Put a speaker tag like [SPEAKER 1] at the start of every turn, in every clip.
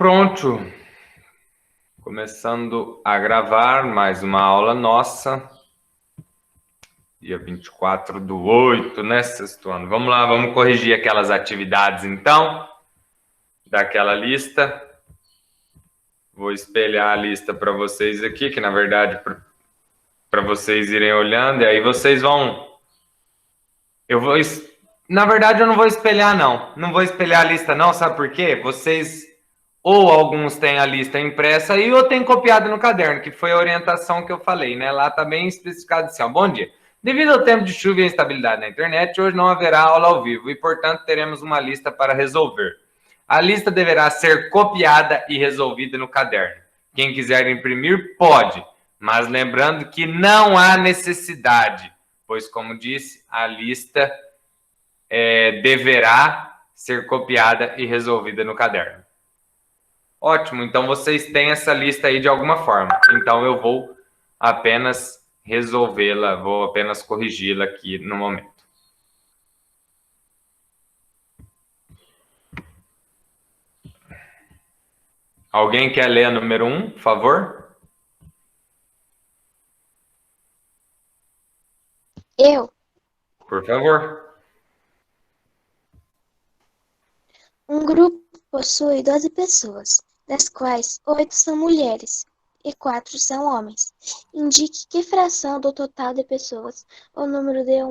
[SPEAKER 1] Pronto. Começando a gravar mais uma aula nossa. Dia 24/8, né, sexto ano. Vamos lá, vamos corrigir aquelas atividades, então, daquela lista. Vou espelhar a lista para vocês aqui, que na verdade, para vocês irem olhando, e aí vocês vão... Na verdade, eu não vou espelhar, não. Não vou espelhar a lista, não, sabe por quê? Vocês... Ou alguns têm a lista impressa aí, ou tem copiado no caderno, que foi a orientação que eu falei, né? Lá está bem especificado assim, ó. Bom dia. Devido ao tempo de chuva e instabilidade na internet, hoje não haverá aula ao vivo e, portanto, teremos uma lista para resolver. A lista deverá ser copiada e resolvida no caderno. Quem quiser imprimir, pode, mas lembrando que não há necessidade, pois, como disse, a lista deverá ser copiada e resolvida no caderno. Ótimo, então vocês têm essa lista aí de alguma forma. Então eu vou apenas resolvê-la, vou apenas corrigi-la aqui no momento. Alguém quer ler a número 1, por favor?
[SPEAKER 2] Eu.
[SPEAKER 1] Por favor.
[SPEAKER 2] Um grupo possui 12 pessoas, das quais 8 são mulheres e 4 são homens. Indique que fração do total de pessoas o número de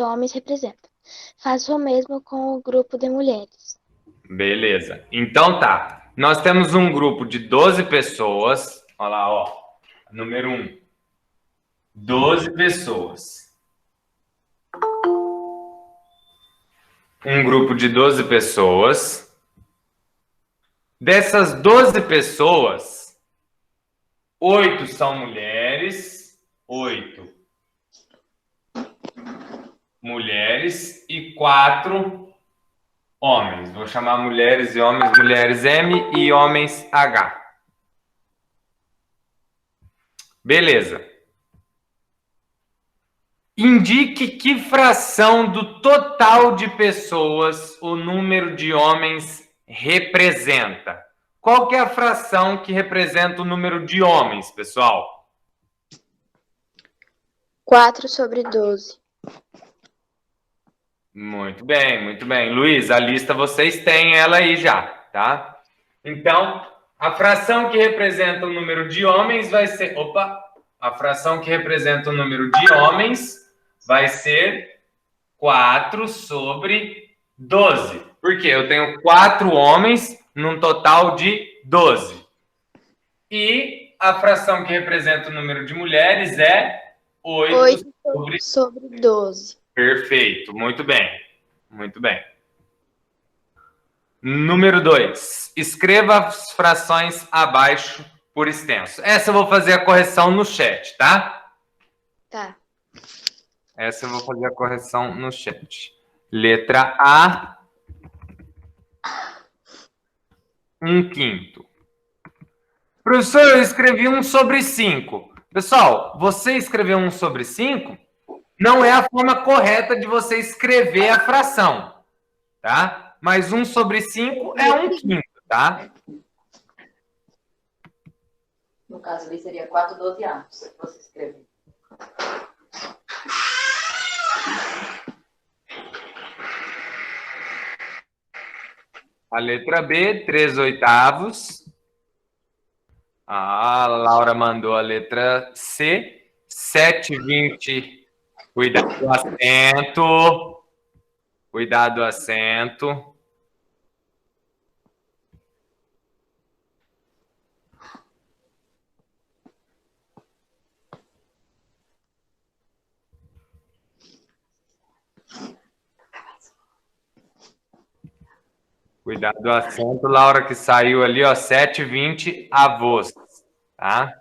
[SPEAKER 2] homens representa. Faça o mesmo com o grupo de mulheres.
[SPEAKER 1] Beleza. Então tá. Nós temos um grupo de 12 pessoas. Olha lá, ó. Número 1. 12 pessoas. Um grupo de 12 pessoas. Dessas 12 pessoas, 8 são mulheres, 8 mulheres e 4 homens. Vou chamar mulheres e homens, mulheres M e homens H. Beleza. Indique que fração do total de pessoas o número de homens representa. Qual que é a fração que representa o número de homens, pessoal?
[SPEAKER 2] 4/12.
[SPEAKER 1] Muito bem, muito bem. Luiz, a lista vocês têm ela aí já, tá? Então, a fração que representa o número de homens vai ser... Opa! A fração que representa o número de homens vai ser 4/12. Por quê? Eu tenho 4 homens num total de 12. E a fração que representa o número de mulheres é
[SPEAKER 2] 8/12.
[SPEAKER 1] Perfeito, muito bem. Muito bem. Número 2. Escreva as frações abaixo por extenso. Essa eu vou fazer a correção no chat, tá?
[SPEAKER 2] Tá.
[SPEAKER 1] Essa eu vou fazer a correção no chat. Letra A, 1/5. Professor, eu escrevi 1/5. Pessoal, você escreveu 1/5 não é a forma correta de você escrever a fração, tá? Mas 1/5 é 1/5, tá?
[SPEAKER 3] No caso ali seria 4/12, você escrever.
[SPEAKER 1] A letra B, 3/8. A Laura mandou a letra C, 7/20. Cuidado do acento. Cuidado do acento. Cuidado do acento, Laura, que saiu ali, ó, 7/20 avós, tá?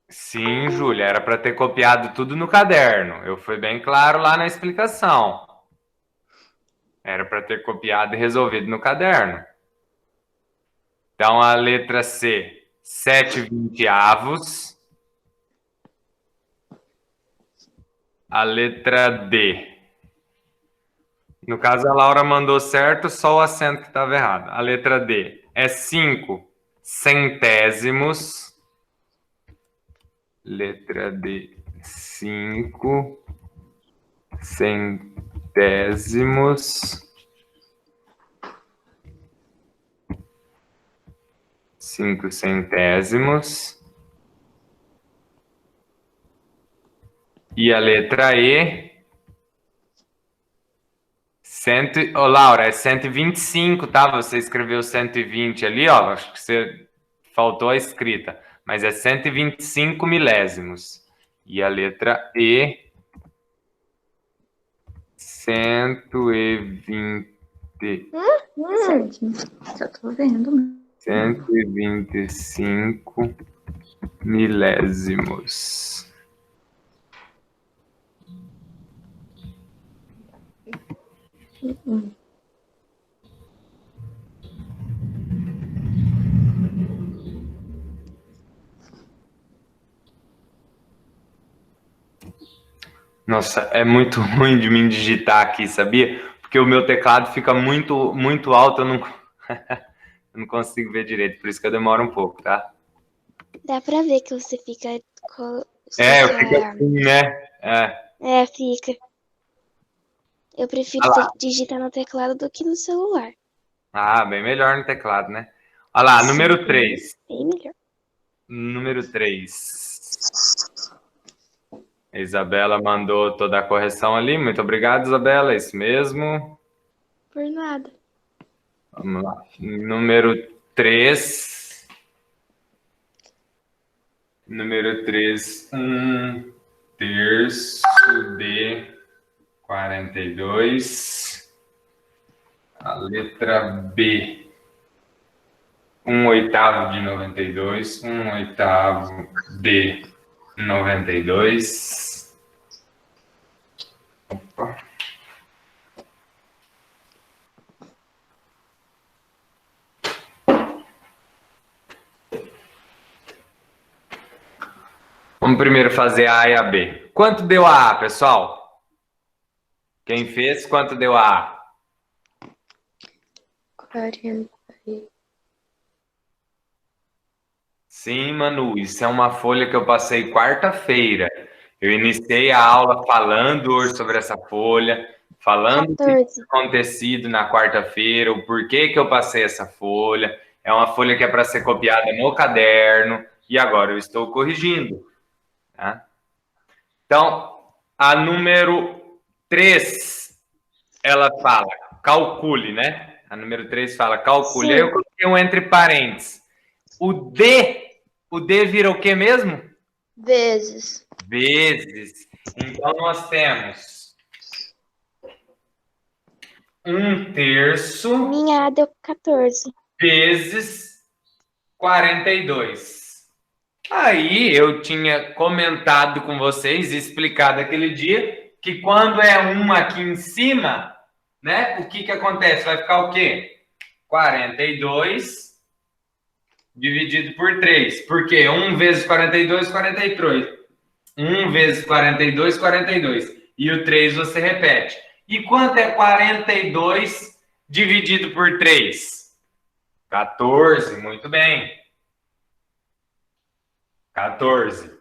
[SPEAKER 1] Sim, Júlia, era para ter copiado tudo no caderno. Eu fui bem claro lá na explicação. Era para ter copiado e resolvido no caderno. Então, a letra C, 7/20. A letra D. No caso, a Laura mandou certo, só o acento que estava errado. A letra D é 5 centésimos. Letra D, 5 centésimos. 5 centésimos. E a letra E... Ô, Laura, é 125, tá? Você escreveu 120 ali, ó. Acho que você faltou a escrita. Mas é 125 milésimos. E a letra E, 120.
[SPEAKER 3] Certo. Já tô vendo.
[SPEAKER 1] 125 milésimos. Nossa, é muito ruim de mim digitar aqui, sabia? Porque o meu teclado fica muito, muito alto, eu não consigo ver direito, por isso que eu demoro um pouco, tá?
[SPEAKER 2] Dá pra ver que você fica com o
[SPEAKER 1] É, eu fico
[SPEAKER 2] celular.
[SPEAKER 1] assim, né?
[SPEAKER 2] É, fica. Eu prefiro digitar no teclado do que no celular.
[SPEAKER 1] Ah, bem melhor no teclado, né? Olha lá, número
[SPEAKER 2] Sim,
[SPEAKER 1] 3.
[SPEAKER 2] bem melhor.
[SPEAKER 1] Número 3. A Isabela mandou toda a correção ali. Muito obrigado, Isabela. É isso mesmo.
[SPEAKER 2] Por nada.
[SPEAKER 1] Vamos lá. Número 3. Número 3. 1 terço de 42. A letra B. 1 oitavo de 92. 1 oitavo de 92. Opa. Vamos primeiro fazer a A e a B. Quanto deu a A, pessoal? Quem fez, quanto deu a A?
[SPEAKER 2] 40.
[SPEAKER 1] Sim, Manu, isso é uma folha que eu passei quarta-feira. Eu iniciei a aula falando hoje sobre essa folha, falando o que
[SPEAKER 2] 14.
[SPEAKER 1] tinha acontecido na quarta-feira, o porquê que eu passei essa folha. É uma folha que é para ser copiada no caderno e agora eu estou corrigindo. Tá? Então, a número 3, ela fala calcule, né? A número 3 fala calcule.
[SPEAKER 2] Sim.
[SPEAKER 1] Aí eu coloquei um entre parênteses. O D vira o que mesmo?
[SPEAKER 2] Vezes.
[SPEAKER 1] Vezes. Então, nós temos 1 terço
[SPEAKER 2] Minha A deu 14.
[SPEAKER 1] vezes 42. Aí eu tinha comentado com vocês, explicado aquele dia, que quando é 1 aqui em cima, né? O que acontece? Vai ficar o quê? 42 dividido por 3. Por quê? 1 vezes 42, 43. 1 vezes 42, 42. E o 3 você repete. E quanto é 42 dividido por 3? 14, muito bem. 14.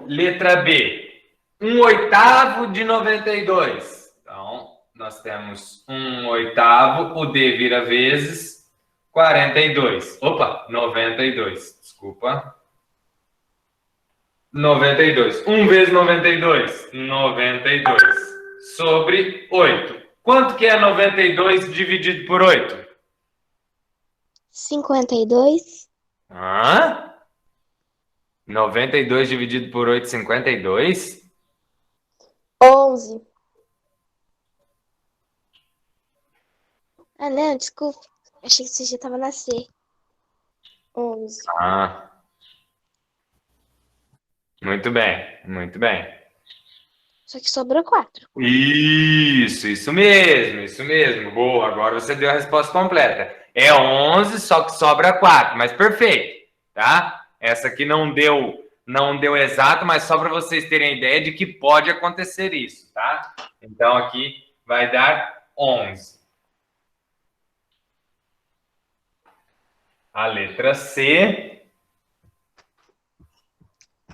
[SPEAKER 1] Letra B. 1 oitavo de 92. Então, nós temos 1 oitavo, o D vira vezes 42. Opa, 92. Desculpa. 92. 1 vezes 92. 92. Sobre 8. Quanto que é 92 dividido por 8?
[SPEAKER 2] 52.
[SPEAKER 1] Hã? 92 dividido por 8, 52?
[SPEAKER 2] 11. Ah, não, desculpa. Achei que você já tava na C. 11.
[SPEAKER 1] Ah. Muito bem, muito bem.
[SPEAKER 2] Só que sobrou 4.
[SPEAKER 1] Isso mesmo, isso mesmo. Boa, agora você deu a resposta completa. É 11, só que sobra 4, mas perfeito, tá? Essa aqui não deu Não deu exato, mas só para vocês terem ideia de que pode acontecer isso, tá? Então, aqui vai dar 11. A letra C.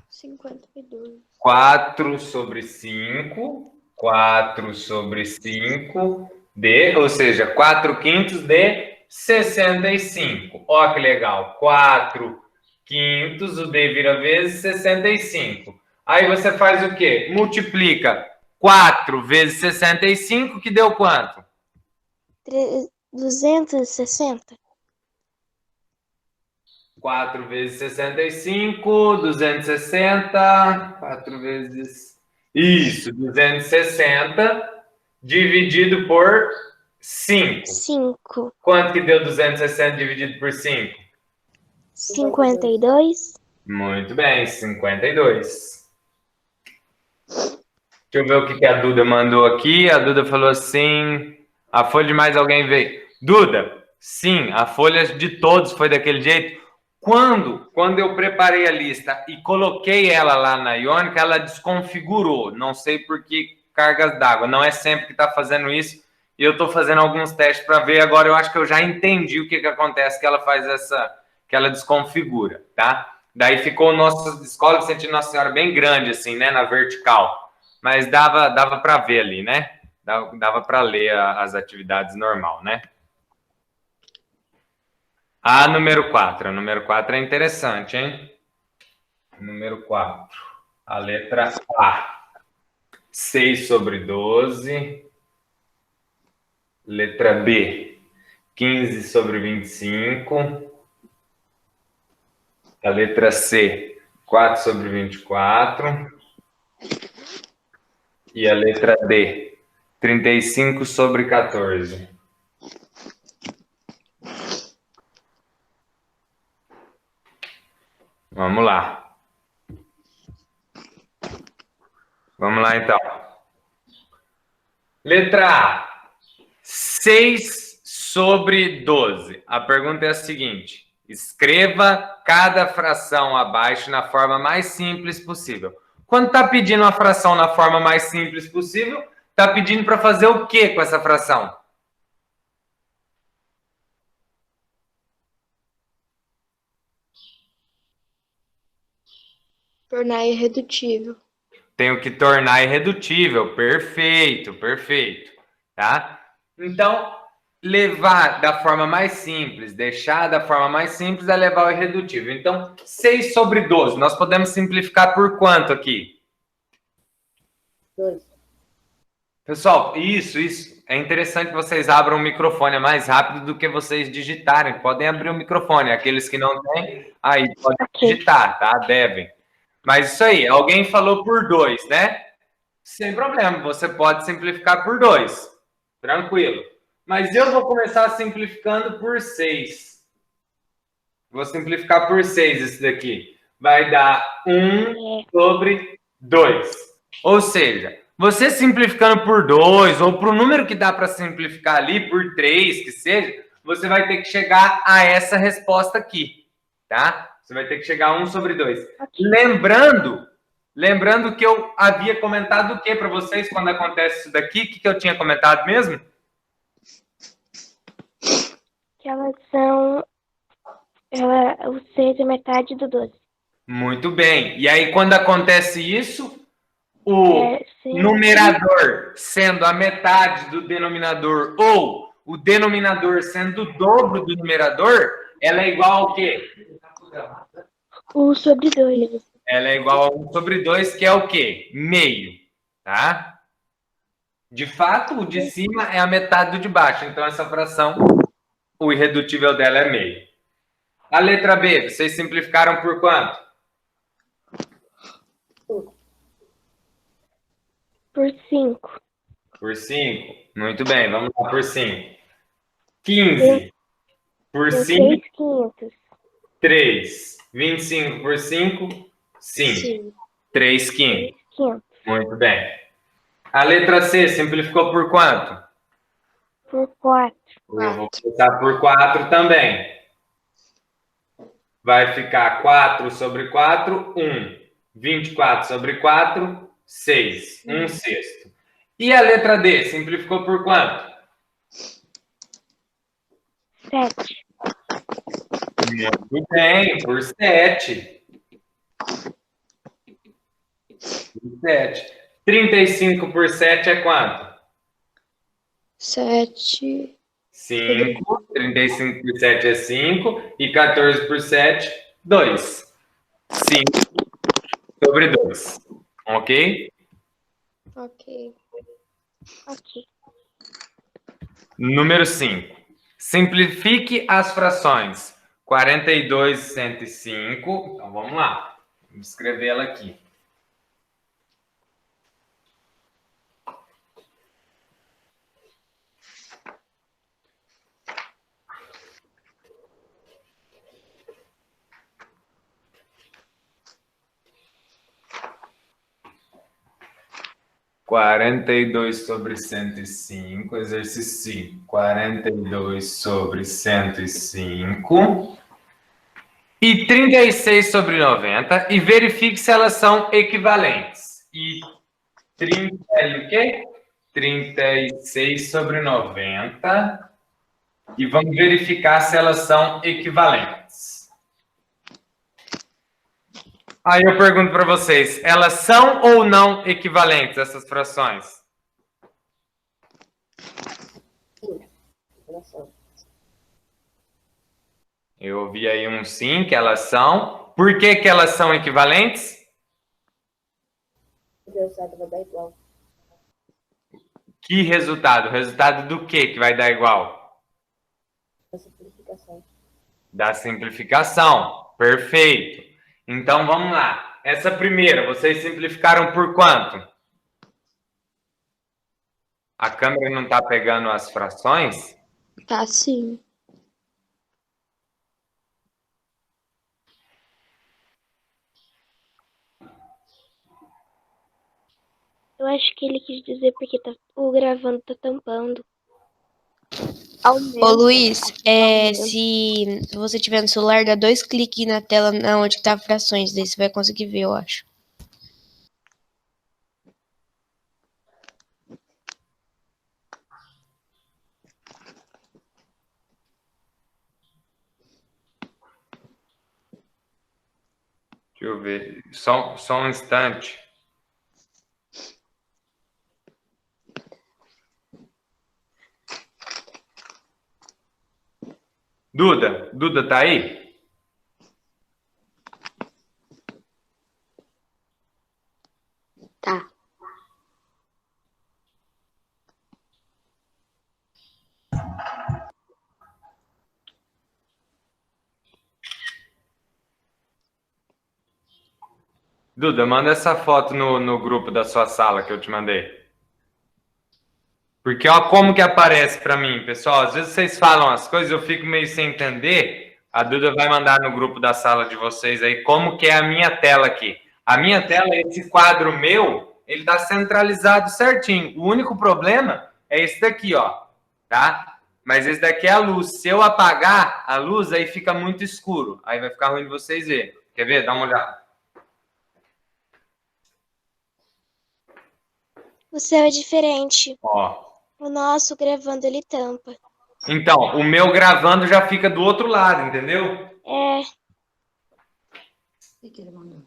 [SPEAKER 2] 52.
[SPEAKER 1] 4 sobre 5. 4 sobre 5 de, ou seja, 4 quintos de 65. Ó que legal. 4 quintos, o D vira vezes 65. Aí você faz o quê? Multiplica 4 vezes 65, que deu quanto?
[SPEAKER 2] 260.
[SPEAKER 1] 4 vezes 65, 260. 4 vezes... Isso, 260 dividido por 5.
[SPEAKER 2] 5.
[SPEAKER 1] Quanto que deu 260 dividido por 5?
[SPEAKER 2] 52.
[SPEAKER 1] Muito bem, 52. Deixa eu ver o que a Duda mandou aqui. A Duda falou assim... A folha de mais alguém veio. Duda, sim, a folha de todos foi daquele jeito. Quando eu preparei a lista e coloquei ela lá na Iônica, ela desconfigurou. Não sei por que cargas d'água. Não é sempre que está fazendo isso. E eu estou fazendo alguns testes para ver. Agora eu acho que eu já entendi o que acontece que ela faz que ela desconfigura, tá? Daí ficou o nosso escola de Sentir Nossa Senhora bem grande, assim, né? Na vertical. Mas dava para ver ali, né? Dava para ler as atividades normal, né? A número 4. A número 4 é interessante, hein? Número 4. A letra A. 6 sobre 12. Letra B. 15 sobre 25. A letra C. 4 sobre 24. E a letra D. 35 sobre 14. Vamos lá. Vamos lá, então. Letra A. 6 sobre 12. A pergunta é a seguinte. Escreva cada fração abaixo na forma mais simples possível. Quando está pedindo uma fração na forma mais simples possível, está pedindo para fazer o que com essa fração?
[SPEAKER 2] Tornar irredutível.
[SPEAKER 1] Tenho que tornar irredutível. Perfeito, perfeito. Tá? Então, levar da forma mais simples, deixar da forma mais simples é levar ao irredutível. Então, 6 sobre 12. Nós podemos simplificar por quanto aqui?
[SPEAKER 3] 2.
[SPEAKER 1] Pessoal, isso. É interessante que vocês abram o microfone. É mais rápido do que vocês digitarem. Podem abrir o microfone. Aqueles que não têm, aí podem digitar, tá? Devem. Mas isso aí, alguém falou por 2, né? Sem problema, você pode simplificar por 2. Tranquilo. Mas eu vou começar simplificando por 6. Vou simplificar por 6 esse daqui. Vai dar 1 sobre 2. Ou seja, você simplificando por 2, ou para o número que dá para simplificar ali, por 3, que seja, você vai ter que chegar a essa resposta aqui, tá? Você vai ter que chegar a 1 sobre 2. Lembrando que eu havia comentado o que para vocês quando acontece isso daqui? O que eu tinha comentado mesmo?
[SPEAKER 2] Que elas são... o 6 é metade do 12.
[SPEAKER 1] Muito bem. E aí, quando acontece isso, o numerador sendo a metade do denominador ou o denominador sendo o dobro do numerador, ela é igual ao quê?
[SPEAKER 2] 1 sobre 2.
[SPEAKER 1] Ela é igual a 1 sobre 2, que é o quê? Meio, tá? De fato, o de cima é a metade do de baixo. Então, essa fração, o irredutível dela é meio. A letra B, vocês simplificaram por quanto?
[SPEAKER 2] Por 5.
[SPEAKER 1] Por 5. Muito bem, vamos lá por 5. 15 por 5.
[SPEAKER 2] 500.
[SPEAKER 1] 3. 25 por 5. 5. 3 quintos. Muito bem. A letra C simplificou por quanto?
[SPEAKER 2] Por 4.
[SPEAKER 1] Eu vou começar por 4 também. vai ficar 4 sobre 4, 1. 24 sobre 4, 6. 1 sexto. E a letra D, simplificou por quanto?
[SPEAKER 2] 7.
[SPEAKER 1] Muito bem, por 7. Por 7. 35 por 7 é quanto?
[SPEAKER 2] 7.
[SPEAKER 1] 5. 35 por 7 é 5. E 14 por 7, 2. 5 sobre 2. Ok?
[SPEAKER 2] Ok.
[SPEAKER 1] Número 5. Simplifique as frações 42 e 105. Então, vamos lá. Vamos escrever ela aqui. Quarenta e dois sobre 105, exercício 5. 42 sobre 105. E 36 sobre 90. E verifique se elas são equivalentes. E 30 e o quê? 36 sobre 90. E vamos verificar se elas são equivalentes. Aí eu pergunto para vocês, elas são ou não equivalentes, essas frações? Eu ouvi aí um sim, que elas são. Por que que elas são equivalentes?
[SPEAKER 4] O resultado vai dar igual.
[SPEAKER 1] Que resultado? O resultado do que vai dar igual?
[SPEAKER 4] Da simplificação.
[SPEAKER 1] Da simplificação. Perfeito. Então, vamos lá. Essa primeira, vocês simplificaram por quanto? A câmera não está pegando as frações?
[SPEAKER 2] Tá sim. Eu acho que ele quis dizer porque o gravando tá tampando.
[SPEAKER 5] Ô Luiz, se você tiver no celular, dá 2 cliques na tela onde tá frações, daí você vai conseguir ver, eu acho.
[SPEAKER 1] Deixa eu ver. Só um instante. Duda, tá aí?
[SPEAKER 2] Tá.
[SPEAKER 1] Duda, manda essa foto no grupo da sua sala que eu te mandei. Porque ó como que aparece para mim, pessoal. Às vezes vocês falam as coisas, eu fico meio sem entender. A Duda vai mandar no grupo da sala de vocês aí como que é a minha tela aqui. A minha tela, esse quadro meu, ele tá centralizado certinho. O único problema é esse daqui, ó, tá? Mas esse daqui é a luz. Se eu apagar a luz, aí fica muito escuro. Aí vai ficar ruim de vocês verem. Quer ver? Dá uma olhada.
[SPEAKER 2] O seu é diferente.
[SPEAKER 1] Ó.
[SPEAKER 2] O nosso gravando ele tampa.
[SPEAKER 1] Então, o meu gravando já fica do outro lado, entendeu?
[SPEAKER 2] É.
[SPEAKER 3] O que ele mandou?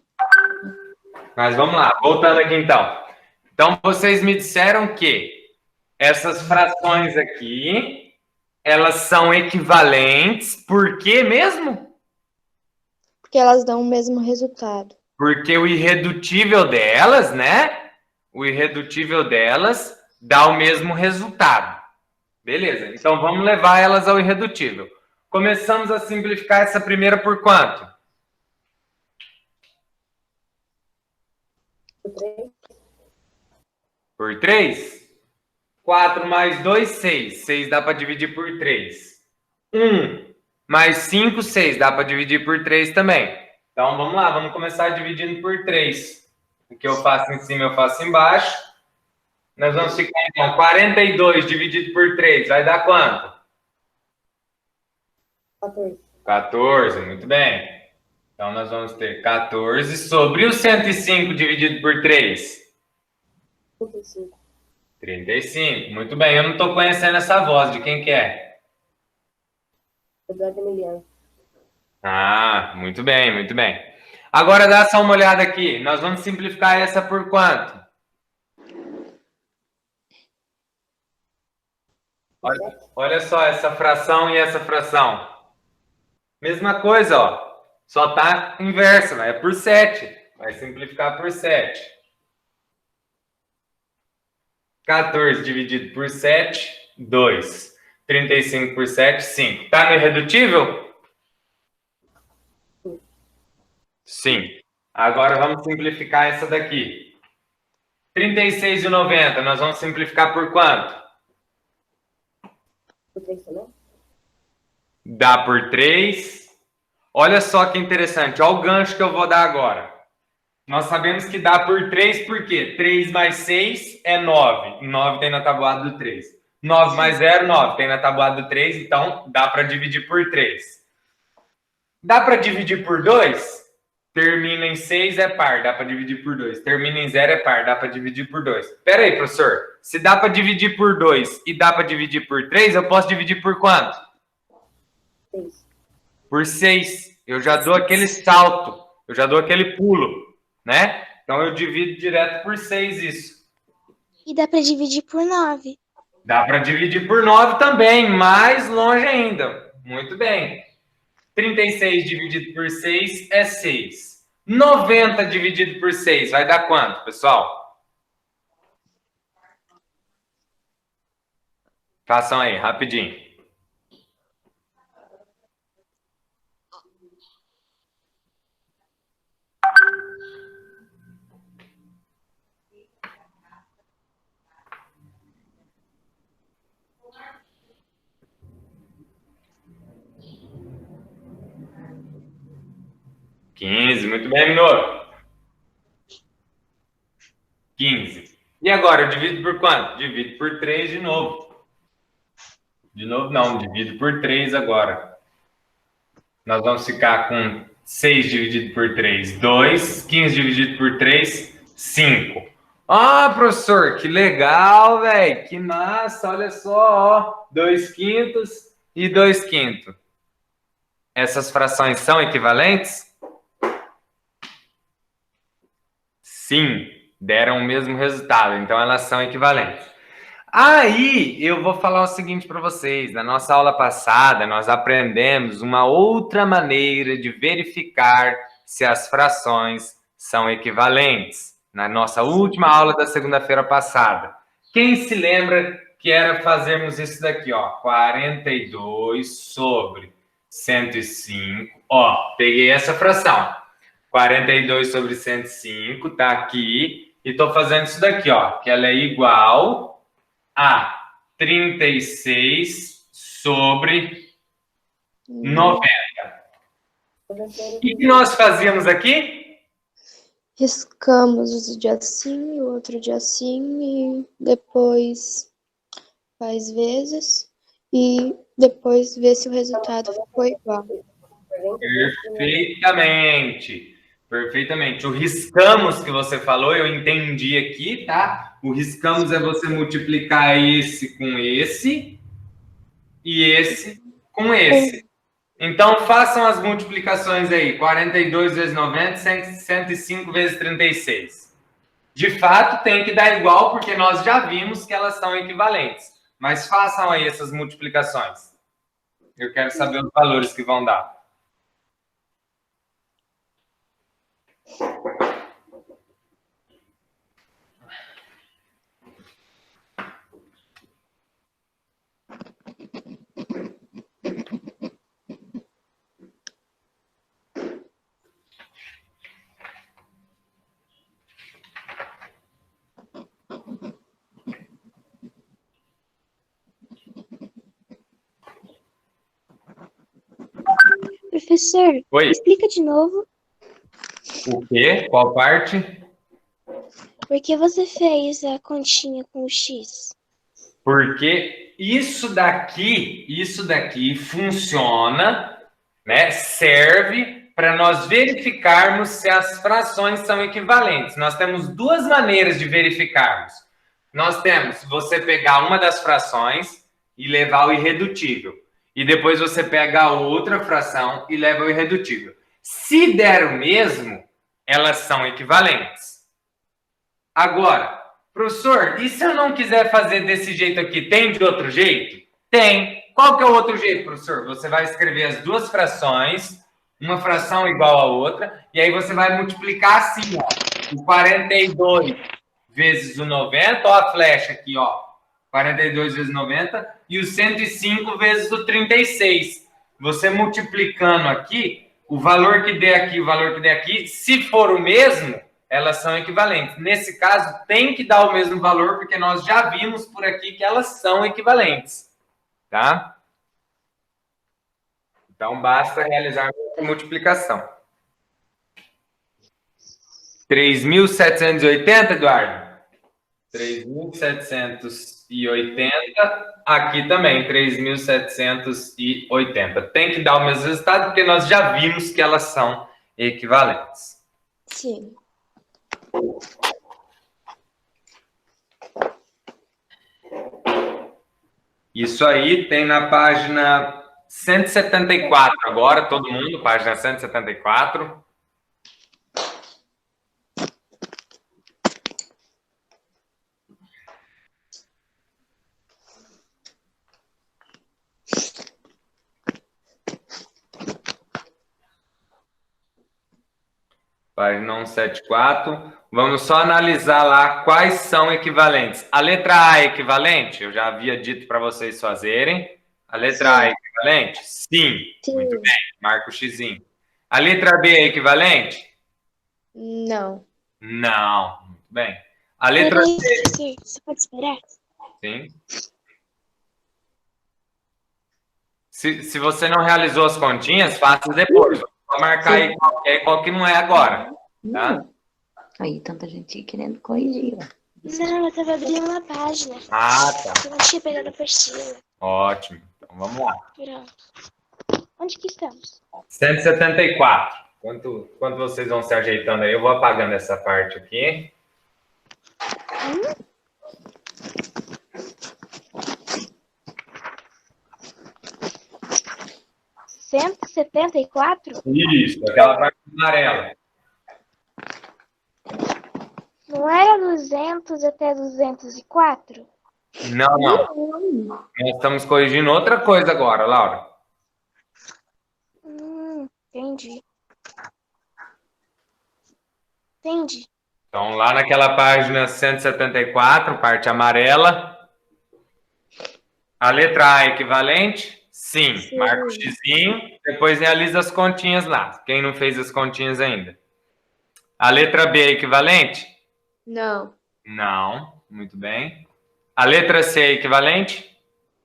[SPEAKER 1] Mas vamos lá, voltando aqui então. Então, vocês me disseram que essas frações aqui, elas são equivalentes, por quê mesmo?
[SPEAKER 2] Porque elas dão o mesmo resultado.
[SPEAKER 1] Porque o irredutível delas, né? O irredutível delas dá o mesmo resultado. Beleza, então vamos levar elas ao irredutível. Começamos a simplificar essa primeira por quanto? Por 3? 4 mais 2, 6. 6 dá para dividir por 3. 1 mais 5, 6. Dá para dividir por 3 também. Então, vamos lá. Vamos começar dividindo por 3. O que eu faço em cima, eu faço embaixo. Nós vamos ficar, então, 42 dividido por 3. Vai dar quanto?
[SPEAKER 4] 14.
[SPEAKER 1] 14, muito bem. Então, nós vamos ter 14 sobre o 105 dividido por 3.
[SPEAKER 4] 35.
[SPEAKER 1] 35. Muito bem. Eu não estou conhecendo essa voz. De quem que é?
[SPEAKER 4] Eduardo Emiliano.
[SPEAKER 1] Ah, muito bem, muito bem. Agora dá só uma olhada aqui. Nós vamos simplificar essa por quanto? Olha só essa fração e essa fração. Mesma coisa, ó. Só tá inversa, é por 7. Vai simplificar por 7. 14 dividido por 7, 2. 35 por 7, 5. Tá no irredutível? Sim. Agora vamos simplificar essa daqui. 36 e 90, nós vamos simplificar por quanto?
[SPEAKER 4] Por 3 também?
[SPEAKER 1] Dá por 3. Olha só que interessante. Olha o gancho que eu vou dar agora. Nós sabemos que dá por 3, por quê? 3 mais 6 é 9. 9 tem na tabuada do 3. 9 mais 0, 9. Tem na tabuada do 3, então dá para dividir por 3. Dá para dividir por 2? Termina em 6 é par, dá para dividir por 2. Termina em 0 é par, dá para dividir por 2. Pera aí, professor. Se dá para dividir por 2 e dá para dividir por 3, eu posso dividir por quanto?
[SPEAKER 4] 6.
[SPEAKER 1] Por 6. Eu já dou aquele salto, eu já dou aquele pulo, né? Então eu divido direto por 6 isso.
[SPEAKER 2] E dá para dividir por 9.
[SPEAKER 1] Dá para dividir por 9 também, mais longe ainda. Muito bem. 36 dividido por 6 é 6. 90 dividido por 6 vai dar quanto, pessoal? Façam aí, rapidinho. Muito bem, Minoro. 15. E agora, eu divido por quanto? Divido por 3 de novo. De novo, não. Divido por 3 agora. Nós vamos ficar com 6 dividido por 3, 2. 15 dividido por 3, 5. Ah, professor, que legal, velho. Que massa, olha só, ó. 2 quintos e 2 quintos. Essas frações são equivalentes? Sim, deram o mesmo resultado, então elas são equivalentes. Aí eu vou falar o seguinte para vocês: na nossa aula passada, nós aprendemos uma outra maneira de verificar se as frações são equivalentes. Na nossa última aula da segunda-feira passada. Quem se lembra que era fazermos isso daqui, ó? 42 sobre 105. Ó, peguei essa fração. 42 sobre 105, tá aqui. E tô fazendo isso daqui, ó. Que ela é igual a 36 sobre 90. O que nós fazíamos aqui?
[SPEAKER 6] Riscamos o de assim, o outro de assim, e depois faz vezes, e depois vê se o resultado ficou igual.
[SPEAKER 1] Perfeitamente. Perfeitamente. O riscamos que você falou, eu entendi aqui, tá? O riscamos é você multiplicar esse com esse e esse com esse. Então, façam as multiplicações aí. 42 vezes 90, 105 vezes 36. De fato, tem que dar igual, porque nós já vimos que elas são equivalentes. Mas façam aí essas multiplicações. Eu quero saber os valores que vão dar.
[SPEAKER 2] Professor,
[SPEAKER 1] Oi.
[SPEAKER 2] explica de novo
[SPEAKER 1] O quê? Qual parte?
[SPEAKER 2] por que você fez a continha com o X.
[SPEAKER 1] Porque isso daqui funciona, né? Serve para nós verificarmos se as frações são equivalentes. Nós temos duas maneiras de verificarmos. Nós temos você pegar uma das frações e levar ao irredutível. E depois você pega a outra fração e leva ao irredutível. Se der o mesmo, elas são equivalentes. Agora, professor, e se eu não quiser fazer desse jeito aqui, tem de outro jeito? Tem. Qual que é o outro jeito, professor? Você vai escrever as duas frações, uma fração igual a outra, e aí você vai multiplicar assim, ó, o 42 vezes o 90, ó a flecha aqui, ó, 42 vezes 90, e o 105 vezes o 36. Você multiplicando aqui, o valor que der aqui, o valor que der aqui, se for o mesmo, elas são equivalentes. Nesse caso, tem que dar o mesmo valor, porque nós já vimos por aqui que elas são equivalentes. Tá? Então, basta realizar a multiplicação. 3.780, Eduardo? 3.780. Aqui também, 3.780. Tem que dar o mesmo resultado, porque nós já vimos que elas são equivalentes.
[SPEAKER 6] Sim.
[SPEAKER 1] Isso aí tem na página 174 agora, todo mundo, página 174. Página 174. Vamos só analisar lá quais são equivalentes. A letra A é equivalente? Eu já havia dito para vocês fazerem. A letra A é equivalente? Sim.
[SPEAKER 6] Sim.
[SPEAKER 1] Muito bem. Marca o xizinho. A letra B é equivalente?
[SPEAKER 6] Não.
[SPEAKER 1] Não. Muito bem. A letra
[SPEAKER 2] Peraí,
[SPEAKER 1] C.
[SPEAKER 2] professor, você pode esperar?
[SPEAKER 1] Sim. Se você não realizou as continhas, faça depois. Vou marcar aí qual que não é agora. Tá?
[SPEAKER 3] Aí, tanta gente querendo corrigir. Ó.
[SPEAKER 2] Não, eu tava abrindo uma página.
[SPEAKER 1] Ah, tá.
[SPEAKER 2] Eu não tinha pegado a apostila.
[SPEAKER 1] Ótimo. Então vamos lá.
[SPEAKER 2] Pronto. Onde que estamos?
[SPEAKER 1] 174. Enquanto vocês vão se ajeitando aí, eu vou apagando essa parte aqui.
[SPEAKER 2] Cento e 174?
[SPEAKER 1] Isso, aquela parte amarela.
[SPEAKER 2] Não era 200 até 204?
[SPEAKER 1] Não. Nós estamos corrigindo outra coisa agora, Laura.
[SPEAKER 2] Entendi. Entendi.
[SPEAKER 1] Então, lá naquela página 174, parte amarela. A letra A é equivalente? Sim.
[SPEAKER 6] Sim.
[SPEAKER 1] Marca o xizinho. Depois realiza as continhas lá. Quem não fez as continhas ainda. A letra B é equivalente?
[SPEAKER 6] Não.
[SPEAKER 1] Não. Muito bem. A letra C é equivalente?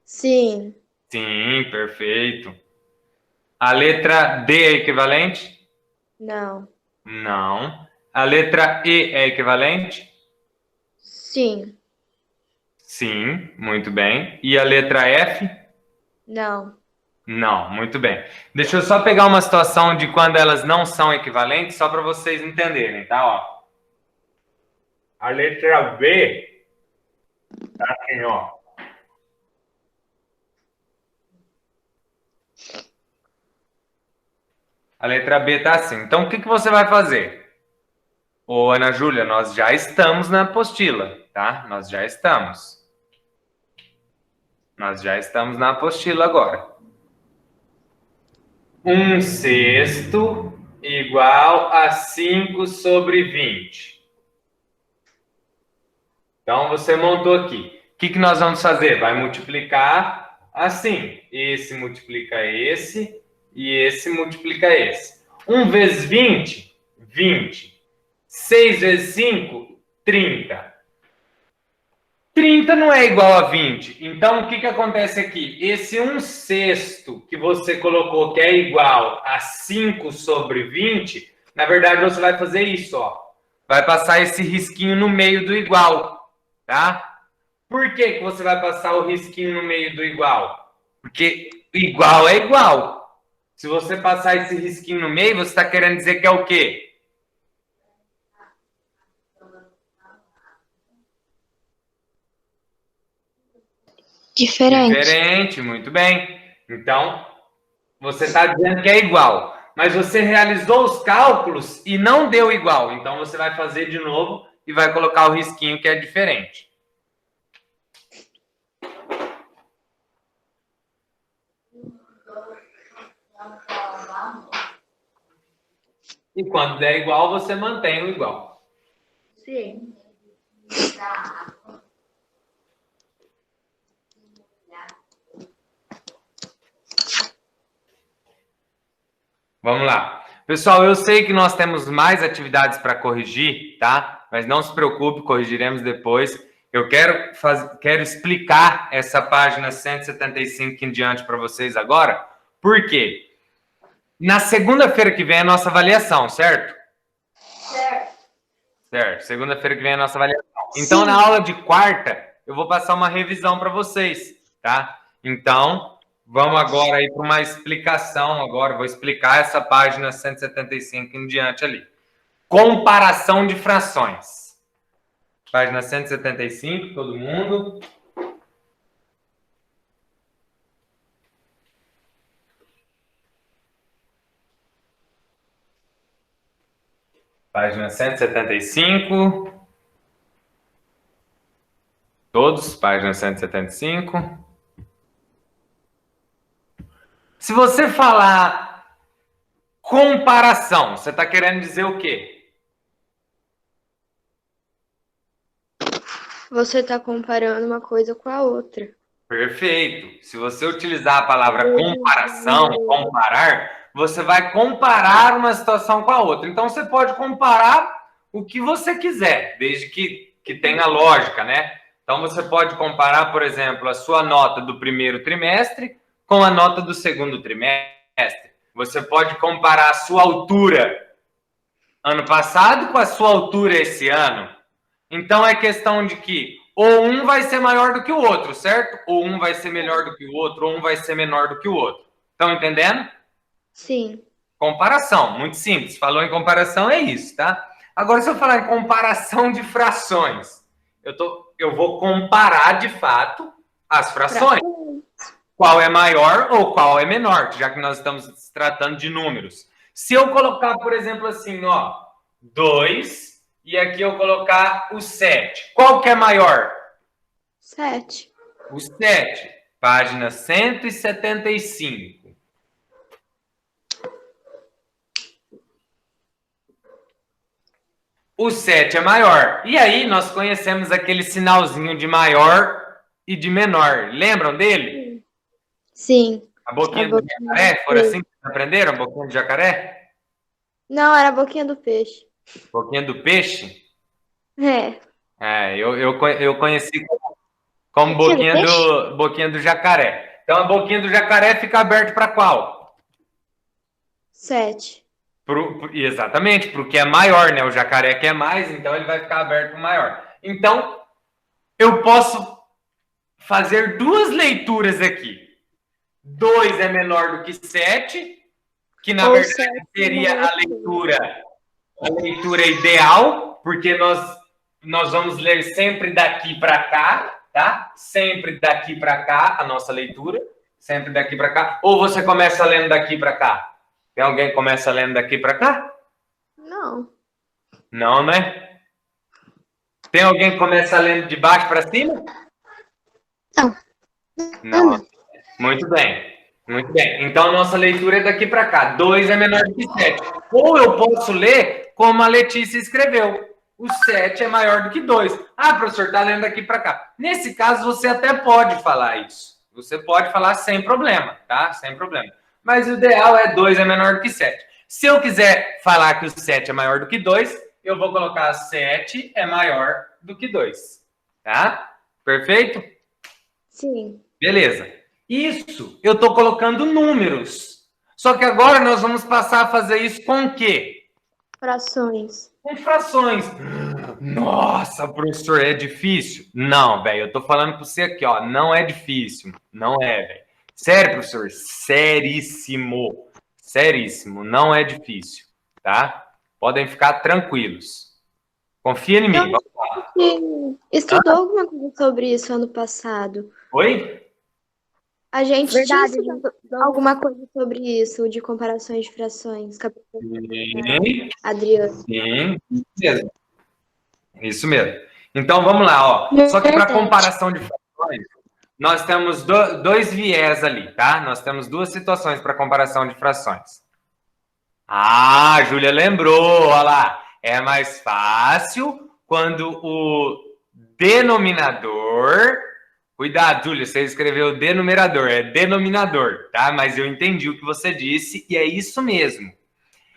[SPEAKER 6] Sim.
[SPEAKER 1] Sim, perfeito. A letra D é equivalente?
[SPEAKER 6] Não.
[SPEAKER 1] Não. A letra E é equivalente?
[SPEAKER 6] Sim.
[SPEAKER 1] Sim, muito bem. E a letra F?
[SPEAKER 6] Não.
[SPEAKER 1] Não, muito bem. Deixa eu só pegar uma situação de quando elas não são equivalentes, só para vocês entenderem, tá? Ó. A letra B tá assim, ó. A letra B tá assim. Então, o que você vai fazer? Ô, Ana Júlia, nós já estamos na apostila, tá? Nós já estamos. Nós já estamos na apostila agora. 1/6 igual a 5/20. Então, você montou aqui. O que nós vamos fazer? Vai multiplicar assim. Esse multiplica esse e esse multiplica esse. 1 vezes 20, 20. 6 vezes 5, 30. 30 não é igual a 20. Então, o que acontece aqui? Esse 1/6 que você colocou que é igual a 5/20, na verdade, você vai fazer isso, ó. Vai passar esse risquinho no meio do igual, tá? Por que você vai passar o risquinho no meio do igual? Porque igual é igual. Se você passar esse risquinho no meio, você está querendo dizer que é o quê?
[SPEAKER 6] Diferente.
[SPEAKER 1] Diferente, muito bem. Então, você está dizendo que é igual. Mas você realizou os cálculos e não deu igual. Então, você vai fazer de novo e vai colocar o risquinho que é diferente. E quando der igual, você mantém o igual.
[SPEAKER 3] Sim.
[SPEAKER 1] Vamos lá. Pessoal, eu sei que nós temos mais atividades para corrigir, tá? Mas não se preocupe, corrigiremos depois. Eu quero explicar essa página 175 em diante para vocês agora. Por quê? Na segunda-feira que vem é a nossa avaliação, certo? Certo. Segunda-feira que vem é a nossa avaliação. Então, na aula de quarta, eu vou passar uma revisão para vocês, tá? Então, vamos agora aí para uma explicação. Agora, vou explicar essa página 175 em diante ali. Comparação de frações. Página 175, todo mundo. Página 175. Todos, página 175. Se você falar comparação, você está querendo dizer o quê?
[SPEAKER 6] Você está comparando uma coisa com a outra.
[SPEAKER 1] Perfeito. Se você utilizar a palavra comparação, comparar, você vai comparar uma situação com a outra. Então, você pode comparar o que você quiser, desde que tenha lógica, né? Então, você pode comparar, por exemplo, a sua nota do primeiro trimestre com a nota do segundo trimestre. Você pode comparar a sua altura ano passado com a sua altura esse ano. Então, é questão de que ou um vai ser maior do que o outro, certo? Ou um vai ser melhor do que o outro, ou um vai ser menor do que o outro. Estão entendendo?
[SPEAKER 6] Sim.
[SPEAKER 1] Comparação, muito simples. Falou em comparação, é isso, tá? Agora, se eu falar em comparação de frações, eu vou comparar, de fato, as frações. Qual é maior ou qual é menor, já que nós estamos tratando de números. Se eu colocar, por exemplo, assim, ó, 2... E aqui eu colocar o 7. Qual que é maior?
[SPEAKER 6] 7.
[SPEAKER 1] O 7. Página 175. O 7 é maior. E aí nós conhecemos aquele sinalzinho de maior e de menor. Lembram dele?
[SPEAKER 6] Sim.
[SPEAKER 1] A boquinha do jacaré? Foram assim que vocês aprenderam? A boquinha do jacaré?
[SPEAKER 6] Não, era a boquinha do peixe.
[SPEAKER 1] Boquinha do peixe?
[SPEAKER 6] É.
[SPEAKER 1] Eu conheci como boquinha do jacaré. Então, a boquinha do jacaré fica aberta para qual?
[SPEAKER 6] 7.
[SPEAKER 1] Exatamente, porque é maior, né? O jacaré que é mais, então ele vai ficar aberto para maior. Então, eu posso fazer duas leituras aqui. 2 é menor do que 7, que na verdade seria a leitura ideal, porque nós vamos ler sempre daqui para cá, tá? Sempre daqui para cá, a nossa leitura. Sempre daqui para cá. Ou você começa lendo daqui para cá? Tem alguém que começa lendo daqui para cá?
[SPEAKER 6] Não.
[SPEAKER 1] Não, né? Tem alguém que começa lendo de baixo para cima? Não. Muito bem. Muito bem. Então, a nossa leitura é daqui para cá. 2 é menor do que 7. Ou eu posso ler como a Letícia escreveu. O 7 é maior do que 2. Ah, professor, está lendo daqui para cá. Nesse caso, você até pode falar isso. Você pode falar sem problema, tá? Sem problema. Mas o ideal é 2 é menor do que 7. Se eu quiser falar que o 7 é maior do que 2, eu vou colocar 7 é maior do que 2. Tá? Perfeito?
[SPEAKER 6] Sim.
[SPEAKER 1] Beleza. Isso, eu estou colocando números. Só que agora nós vamos passar a fazer isso com o quê?
[SPEAKER 6] Frações.
[SPEAKER 1] Com frações. Nossa, professor, é difícil? Não, velho, eu tô falando para você aqui, ó, não é difícil. Não é, velho. Sério, professor, seríssimo. seríssimo, não é difícil, tá? Podem ficar tranquilos. Confia em mim.
[SPEAKER 6] Então,
[SPEAKER 1] Vamos lá.
[SPEAKER 6] Você estudou alguma coisa sobre isso ano passado?
[SPEAKER 1] Oi?
[SPEAKER 6] A gente tinha
[SPEAKER 2] Verdade,
[SPEAKER 6] estudado
[SPEAKER 2] gente.
[SPEAKER 6] alguma coisa sobre isso, de comparações de frações,
[SPEAKER 1] Sim,
[SPEAKER 6] Adriana.
[SPEAKER 1] sim, isso mesmo. Isso mesmo. Então, vamos lá, ó. Só que para
[SPEAKER 2] Verdade.
[SPEAKER 1] comparação de frações, nós temos dois viés ali, tá? Nós temos duas situações para comparação de frações. Ah, a Júlia lembrou, olha lá. É mais fácil quando o denominador... Cuidado, Júlia, você escreveu denumerador, é denominador, tá? Mas eu entendi o que você disse e é isso mesmo.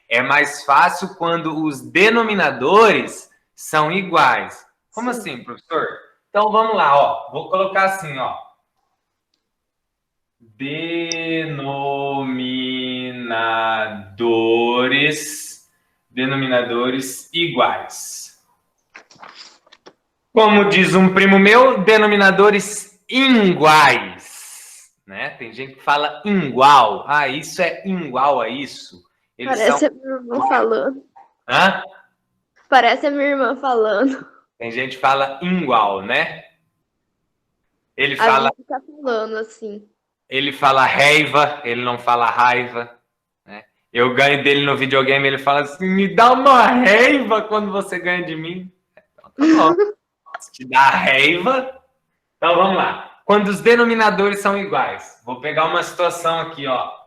[SPEAKER 1] É mais fácil quando os denominadores são iguais. Como assim, professor? Então vamos lá, ó. Vou colocar assim, ó. Denominadores iguais. Como diz um primo meu, denominadores iguais, né? Tem gente que fala igual. Ah, isso é igual a isso. Eles
[SPEAKER 6] Parece
[SPEAKER 1] são...
[SPEAKER 6] a minha irmã falando.
[SPEAKER 1] Hã?
[SPEAKER 6] Parece a minha irmã falando.
[SPEAKER 1] Tem gente que fala igual, né? Ele
[SPEAKER 6] A
[SPEAKER 1] fala,
[SPEAKER 6] gente tá falando assim.
[SPEAKER 1] ele fala raiva, ele não fala raiva, né? Eu ganho dele no videogame, ele fala assim, me dá uma raiva quando você ganha de mim. Então, tá bom. Se te dá raiva, então vamos lá. Quando os denominadores são iguais, vou pegar uma situação aqui, ó.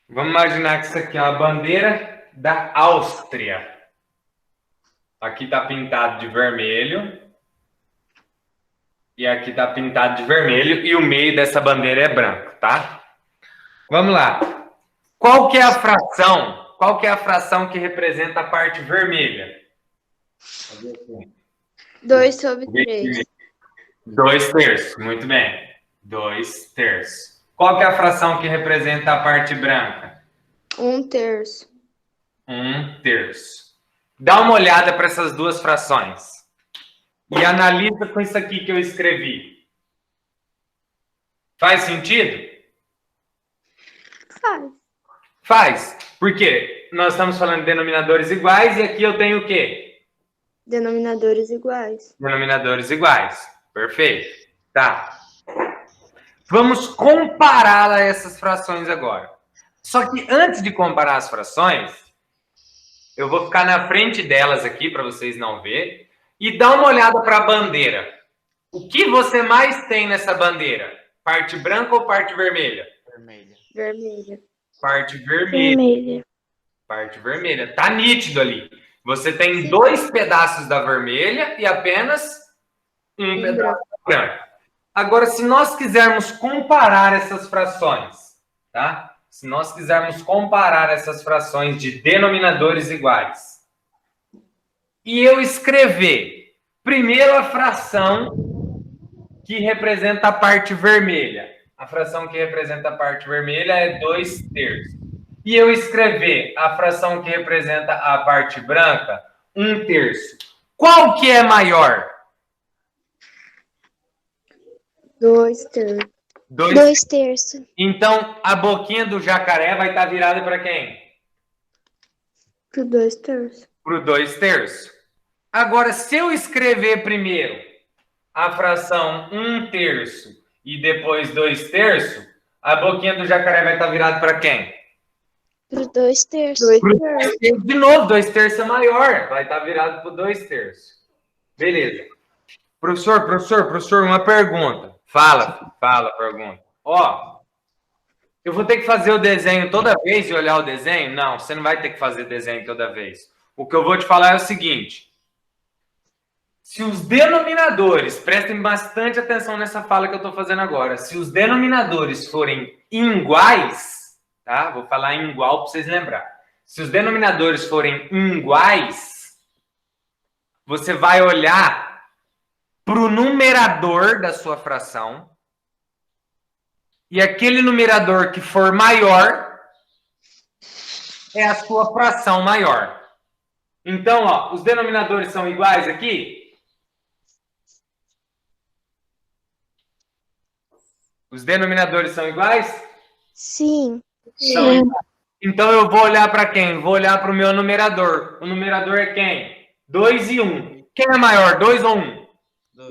[SPEAKER 1] Vamos imaginar que isso aqui é uma bandeira da Áustria. Aqui está pintado de vermelho. E aqui está pintado de vermelho. E o meio dessa bandeira é branco, tá? Vamos lá. Qual que é a fração? Qual que é a fração que representa a parte vermelha?
[SPEAKER 6] 2/3.
[SPEAKER 1] 2/3. Muito bem. 2/3. Qual que é a fração que representa a parte branca?
[SPEAKER 6] 1/3.
[SPEAKER 1] 1/3. Dá uma olhada para essas duas frações. E analisa com isso aqui que eu escrevi. Faz sentido?
[SPEAKER 6] Faz.
[SPEAKER 1] Faz. Por quê? Nós estamos falando de denominadores iguais e aqui eu tenho o quê?
[SPEAKER 6] Denominadores iguais.
[SPEAKER 1] Denominadores iguais. Perfeito. Tá. Vamos comparar a essas frações agora. Só que antes de comparar as frações, eu vou ficar na frente delas aqui para vocês não verem e dar uma olhada para a bandeira. O que você mais tem nessa bandeira? Parte branca ou parte vermelha?
[SPEAKER 6] Vermelha.
[SPEAKER 1] Parte vermelha.
[SPEAKER 2] Vermelha.
[SPEAKER 1] Parte vermelha. Tá nítido ali. Você tem 2 pedaços da vermelha e apenas um pedaço da branca. Agora, se nós quisermos comparar essas frações, tá? Se nós quisermos comparar essas frações de denominadores iguais, e eu escrever primeiro a fração que representa a parte vermelha. A fração que representa a parte vermelha é 2/3. E eu escrever a fração que representa a parte branca, 1/3. Qual que é maior?
[SPEAKER 6] 2/3.
[SPEAKER 2] 2/3.
[SPEAKER 1] Então, a boquinha do jacaré vai estar virada para quem?
[SPEAKER 6] Pro 2/3.
[SPEAKER 1] Para o 2/3. Agora, se eu escrever primeiro a fração 1/3 e depois 2/3, a boquinha do jacaré vai estar virada para quem?
[SPEAKER 2] Pro 2/3.
[SPEAKER 6] 2/3.
[SPEAKER 1] De novo, 2/3 é maior. Vai estar virado para o 2/3. Beleza. Professor, uma pergunta. Fala, pergunta. Ó, eu vou ter que fazer o desenho toda vez e olhar o desenho? Não, você não vai ter que fazer desenho toda vez. O que eu vou te falar é o seguinte. Se os denominadores, prestem bastante atenção nessa fala que eu estou fazendo agora. Se os denominadores forem iguais, tá? Vou falar em igual para vocês lembrarem. Se os denominadores forem iguais, você vai olhar para o numerador da sua fração e aquele numerador que for maior é a sua fração maior. Então, ó, os denominadores são iguais aqui? Os denominadores são iguais?
[SPEAKER 2] Sim.
[SPEAKER 1] São. Então eu vou olhar para quem? Vou olhar para o meu numerador. O numerador é quem? 2 e 1. Quem é maior, 2 ou 1?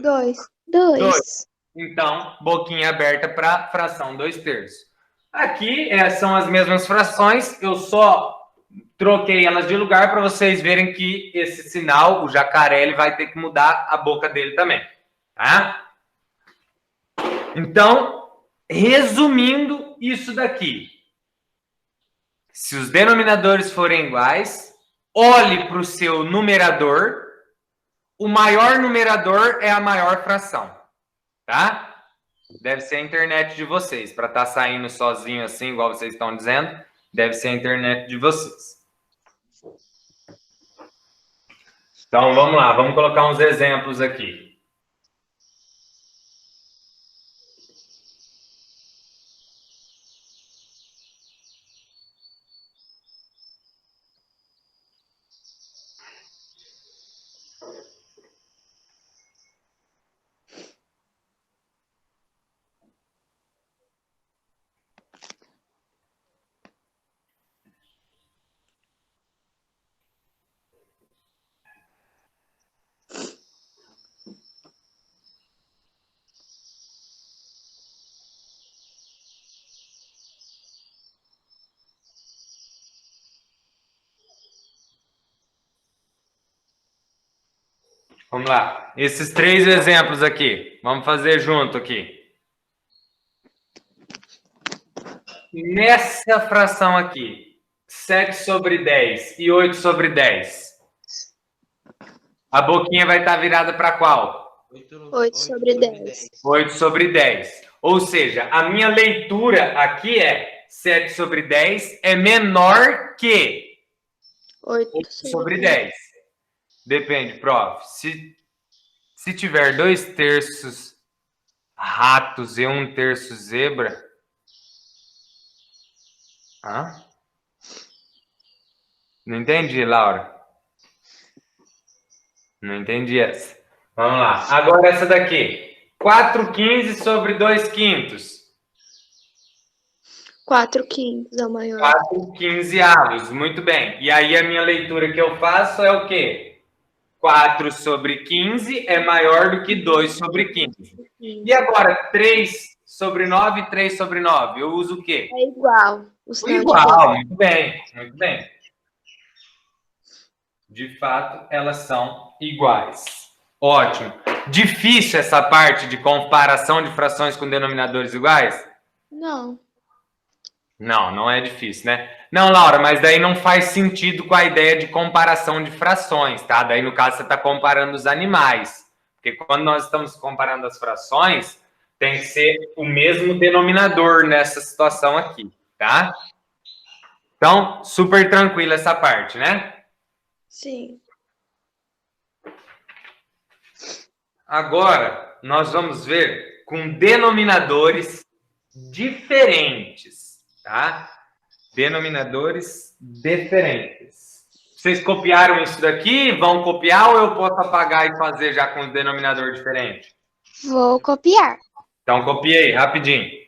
[SPEAKER 6] 2.
[SPEAKER 2] 2.
[SPEAKER 1] Então, boquinha aberta para fração 2/3. Aqui são as mesmas frações, eu só troquei elas de lugar para vocês verem que esse sinal, o jacaré, ele vai ter que mudar a boca dele também. Tá? Então, resumindo isso daqui. Se os denominadores forem iguais, olhe para o seu numerador. O maior numerador é a maior fração. Tá? Deve ser a internet de vocês. Para estar saindo sozinho assim, igual vocês estão dizendo, deve ser a internet de vocês. Então, vamos lá. Vamos colocar uns exemplos aqui. Vamos lá. Esses 3 exemplos aqui. Vamos fazer junto aqui. Nessa fração aqui, 7/10 e 8/10. A boquinha vai estar virada para qual?
[SPEAKER 6] 8/10.
[SPEAKER 1] 8/10. Ou seja, a minha leitura aqui é 7/10 é menor que 8/10. Depende, prof. Se tiver 2/3 ratos e 1/3 zebra. Hã? Não entendi, Laura. Não entendi essa. Vamos lá. Agora essa daqui. 4/15/2/5.
[SPEAKER 6] 4/5 é o maior.
[SPEAKER 1] 4/15. Muito bem. E aí a minha leitura que eu faço é o quê? 4/15 é maior do que 2/15. E agora, 3/9 e 3/9. Eu uso o quê?
[SPEAKER 6] É igual.
[SPEAKER 1] O igual. Muito bem. Muito bem. De fato, elas são iguais. Ótimo. Difícil essa parte de comparação de frações com denominadores iguais?
[SPEAKER 6] Não.
[SPEAKER 1] Não, não é difícil, né? Não, Laura, mas daí não faz sentido com a ideia de comparação de frações, tá? Daí, no caso, você está comparando os animais. Porque quando nós estamos comparando as frações, tem que ser o mesmo denominador nessa situação aqui, tá? Então, super tranquila essa parte, né?
[SPEAKER 6] Sim.
[SPEAKER 1] Agora, nós vamos ver com denominadores diferentes, tá? Denominadores diferentes. Vocês copiaram isso daqui? Vão copiar ou eu posso apagar e fazer já com denominador diferente?
[SPEAKER 2] Vou copiar.
[SPEAKER 1] Então, copiei, rapidinho.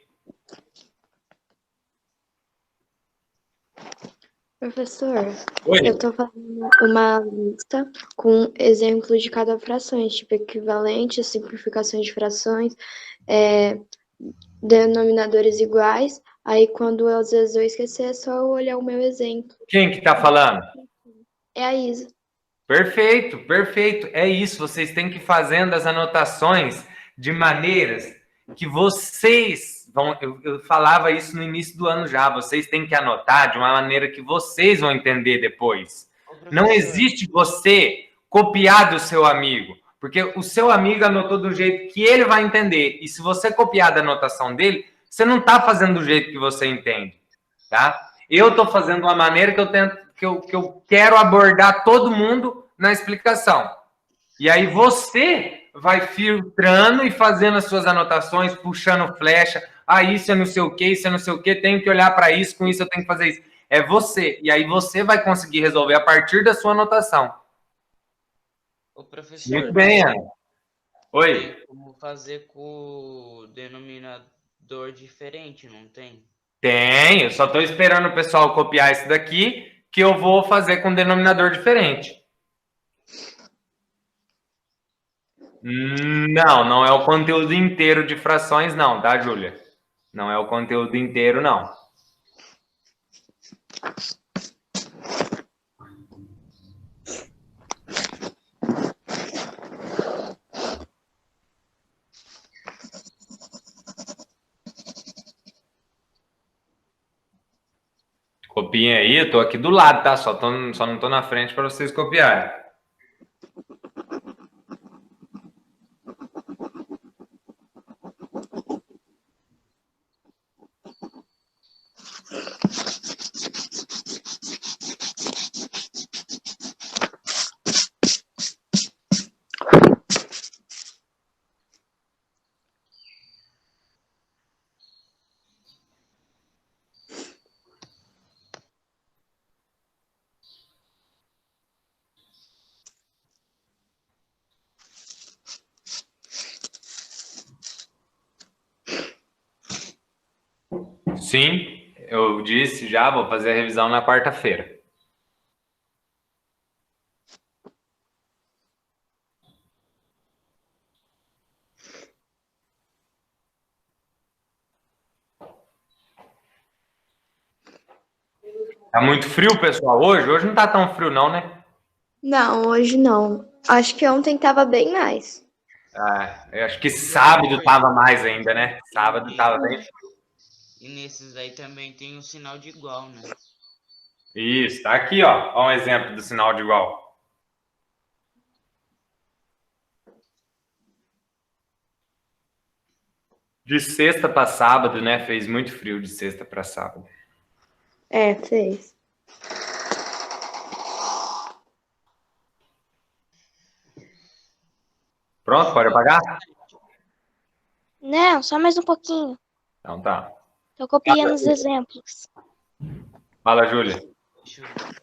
[SPEAKER 6] Professor,
[SPEAKER 1] Oi.
[SPEAKER 6] eu tô fazendo uma lista com exemplos de cada frações, tipo equivalentes, simplificações de frações, denominadores iguais. Aí, quando às vezes eu esquecer, é só eu olhar o meu exemplo.
[SPEAKER 1] Quem que tá falando?
[SPEAKER 6] É a Isa.
[SPEAKER 1] Perfeito, perfeito. É isso, vocês têm que ir fazendo as anotações de maneiras que vocês vão... Eu falava isso no início do ano já, vocês têm que anotar de uma maneira que vocês vão entender depois. Não existe você copiar do seu amigo, porque o seu amigo anotou do jeito que ele vai entender, e se você copiar da anotação dele, você não está fazendo do jeito que você entende, tá? Eu estou fazendo uma maneira que eu tento, que eu quero abordar todo mundo na explicação. E aí você vai filtrando e fazendo as suas anotações, puxando flecha. Ah, isso é não sei o quê, isso é não sei o quê, tenho que olhar para isso, com isso eu tenho que fazer isso. É você. E aí você vai conseguir resolver a partir da sua anotação.
[SPEAKER 7] Ô, professor.
[SPEAKER 1] Muito bem, Ana. Oi.
[SPEAKER 7] Como fazer com o denominador diferente, não tem?
[SPEAKER 1] Tem, eu só estou esperando o pessoal copiar isso daqui, que eu vou fazer com denominador diferente. Não, não é o conteúdo inteiro de frações, não, tá, Júlia? Não é o conteúdo inteiro, não. Copiem aí, eu tô aqui do lado, tá? Só não tô na frente para vocês copiarem. Sim, eu disse já, vou fazer a revisão na quarta-feira. Tá muito frio, pessoal, hoje? Hoje não tá tão frio não, né?
[SPEAKER 6] Não, hoje não. Acho que ontem tava bem mais.
[SPEAKER 1] Ah, eu acho que sábado tava mais ainda, né? Sábado tava bem frio.
[SPEAKER 7] E nesses aí também tem um sinal de igual, né?
[SPEAKER 1] Isso, tá aqui, ó. Ó um exemplo do sinal de igual. De sexta para sábado, né? Fez muito frio de sexta para sábado.
[SPEAKER 6] É, fez.
[SPEAKER 1] Pronto, pode apagar?
[SPEAKER 2] Não, só mais um pouquinho.
[SPEAKER 1] Então tá.
[SPEAKER 2] Tô copiando os exemplos.
[SPEAKER 1] Fala, Júlia.
[SPEAKER 7] Deixa eu ver.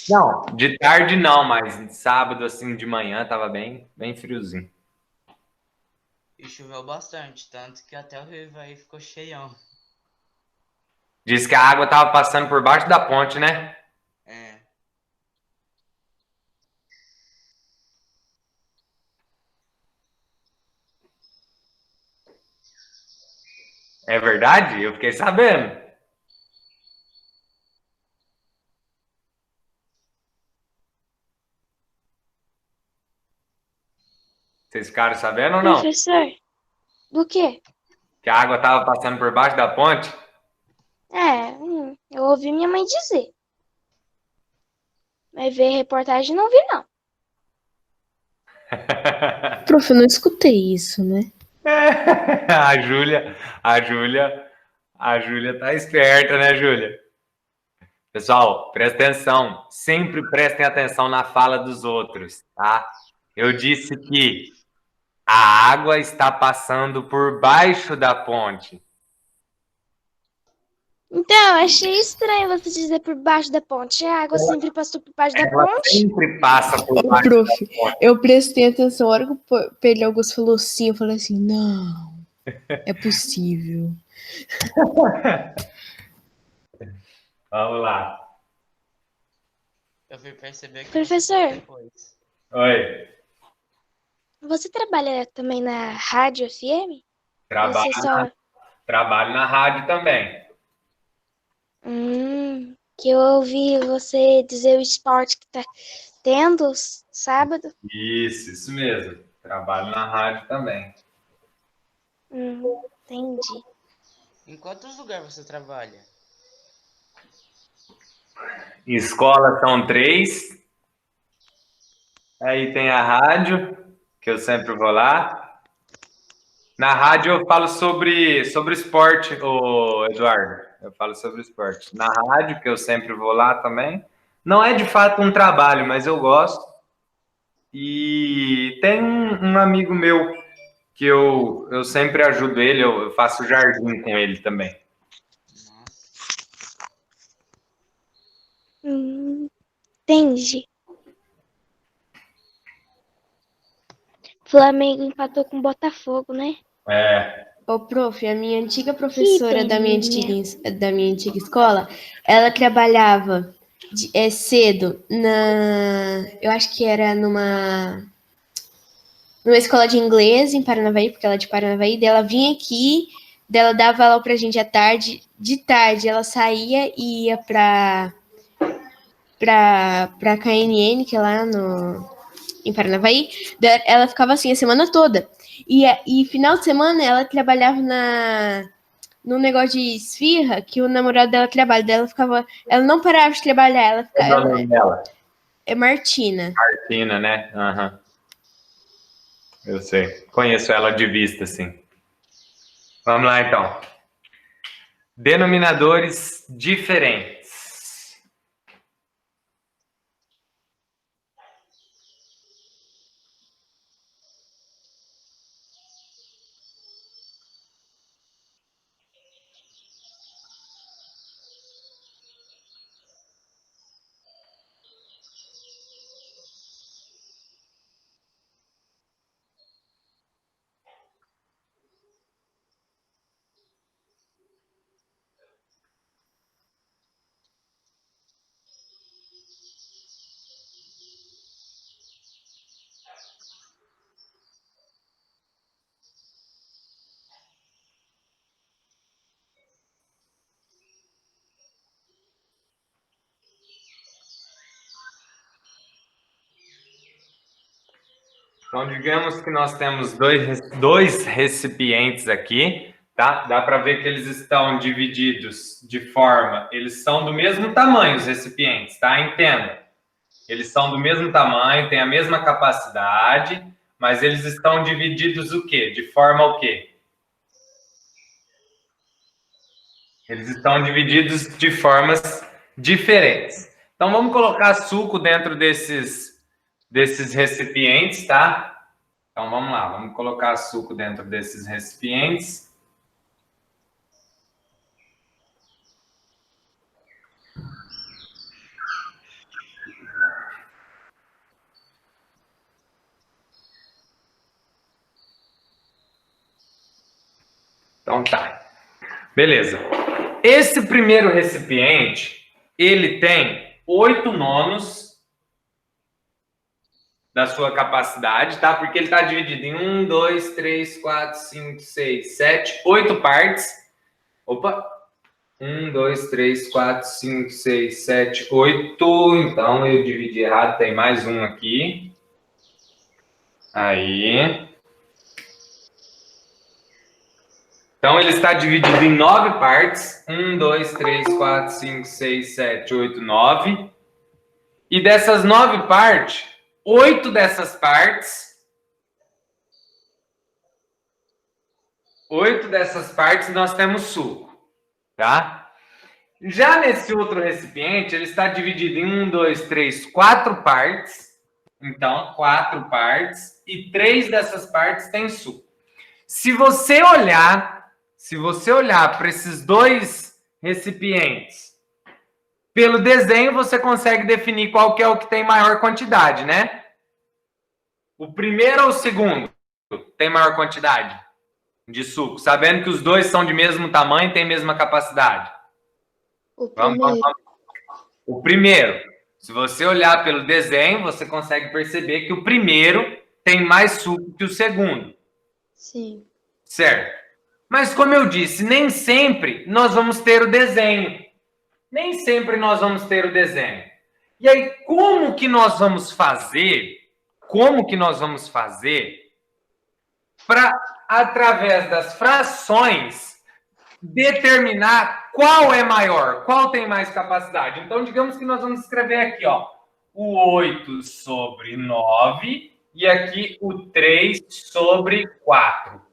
[SPEAKER 1] Não, de tarde não, mas sábado, assim, de manhã, tava bem friozinho.
[SPEAKER 7] E choveu bastante, tanto que até o Rio Ivaí ficou cheião.
[SPEAKER 1] Diz que a água tava passando por baixo da ponte, né?
[SPEAKER 7] É.
[SPEAKER 1] É verdade? Eu fiquei sabendo. Vocês ficaram sabendo ou não?
[SPEAKER 2] Professor, do quê?
[SPEAKER 1] Que a água tava passando por baixo da ponte?
[SPEAKER 2] Eu ouvi minha mãe dizer. Mas ver reportagem não vi, não.
[SPEAKER 5] Prof, eu não escutei isso, né?
[SPEAKER 1] A Júlia, a Júlia, a Júlia tá esperta, né, Júlia? Pessoal, presta atenção. Sempre prestem atenção na fala dos outros, tá? Eu disse que a água está passando por baixo da ponte.
[SPEAKER 2] Então, achei estranho você dizer por baixo da ponte. A água sempre passou por baixo da
[SPEAKER 1] Ela
[SPEAKER 2] ponte.
[SPEAKER 1] sempre passa por
[SPEAKER 5] Ô,
[SPEAKER 1] baixo
[SPEAKER 5] prof,
[SPEAKER 1] da ponte.
[SPEAKER 5] eu prestei atenção. A hora que o Pedro Augusto falou sim, eu falei assim, não, é possível.
[SPEAKER 1] Vamos lá.
[SPEAKER 7] Eu fui perceber que
[SPEAKER 2] Professor.
[SPEAKER 7] você depois.
[SPEAKER 1] Oi.
[SPEAKER 2] Você trabalha também na rádio FM?
[SPEAKER 1] Trabalho,
[SPEAKER 2] Você só.
[SPEAKER 1] trabalho na rádio também.
[SPEAKER 2] Que eu ouvi você dizer o esporte que tá tendo sábado.
[SPEAKER 1] Isso mesmo. Trabalho na rádio também.
[SPEAKER 2] Entendi.
[SPEAKER 7] Em quantos lugares você trabalha?
[SPEAKER 1] Em escola são 3. Aí tem a rádio, que eu sempre vou lá. Na rádio eu falo sobre esporte, ô Eduardo. Eu falo sobre esporte. Na rádio, que eu sempre vou lá também. Não é de fato um trabalho, mas eu gosto. E tem um amigo meu que eu sempre ajudo ele, eu faço jardim com ele também.
[SPEAKER 7] Nossa.
[SPEAKER 2] Entendi. Flamengo empatou com o Botafogo, né?
[SPEAKER 1] É.
[SPEAKER 5] Ô, prof, a minha antiga professora da minha
[SPEAKER 2] peninha.
[SPEAKER 5] antiga escola, ela trabalhava cedo eu acho que era numa escola de inglês em Paranavaí, porque ela é de Paranavaí, daí ela vinha aqui, daí ela dava aula pra gente à tarde, de tarde ela saía e ia pra KNN, que é lá em Paranavaí, daí ela ficava assim a semana toda. E final de semana ela trabalhava num negócio de esfirra que o namorado dela trabalha. Ela não parava de trabalhar, ela
[SPEAKER 1] Qual é o
[SPEAKER 5] ficava.
[SPEAKER 1] nome dela?
[SPEAKER 5] É Martina.
[SPEAKER 1] Martina, né? Aham. Eu sei. Conheço ela de vista, sim. Vamos lá, então. Denominadores diferentes. Então, digamos que nós temos dois recipientes aqui, tá? Dá para ver que eles estão divididos de forma... Eles são do mesmo tamanho, os recipientes, tá? Entenda. Eles são do mesmo tamanho, têm a mesma capacidade, mas eles estão divididos o quê? De forma o quê? Eles estão divididos de formas diferentes. Então, vamos colocar suco dentro desses recipientes, tá? Então, vamos lá. Vamos colocar suco dentro desses recipientes. Então, tá. Beleza. Esse primeiro recipiente, ele tem 8 nonos da sua capacidade, tá? Porque ele está dividido em 1, 2, 3, 4, 5, 6, 7, 8 partes. Opa! 1, 2, 3, 4, 5, 6, 7, 8. Então, eu dividi errado, tem mais um aqui. Aí. Então, ele está dividido em 9 partes. 1, 2, 3, 4, 5, 6, 7, 8, 9. E dessas 9 partes, 8 dessas partes nós temos suco, tá? Já nesse outro recipiente, ele está dividido em 1, 2, 3, 4 partes. Então, 4 partes. E 3 dessas partes têm suco. Se você olhar para esses dois recipientes, pelo desenho você consegue definir qual que é o que tem maior quantidade, né? O primeiro ou o segundo tem maior quantidade de suco, sabendo que os dois são de mesmo tamanho e têm a mesma capacidade.
[SPEAKER 6] Vamos.
[SPEAKER 1] O primeiro. Se você olhar pelo desenho, você consegue perceber que o primeiro tem mais suco que o segundo.
[SPEAKER 6] Sim.
[SPEAKER 1] Certo. Mas, como eu disse, nem sempre nós vamos ter o desenho. Nem sempre nós vamos ter o desenho. E aí, como que nós vamos fazer para, através das frações, determinar qual é maior, qual tem mais capacidade? Então, digamos que nós vamos escrever aqui, ó, o 8 sobre 9 e aqui o 3 sobre 4.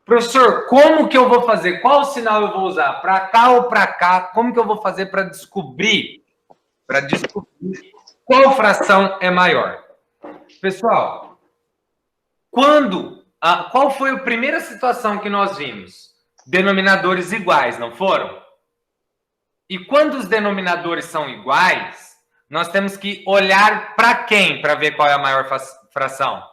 [SPEAKER 1] Professor, como que eu vou fazer? Qual sinal eu vou usar? Para cá ou para cá? Como que eu vou fazer para descobrir? Qual fração é maior? Pessoal, qual foi a primeira situação que nós vimos? Denominadores iguais, não foram? E quando os denominadores são iguais, nós temos que olhar para quem para ver qual é a maior fração?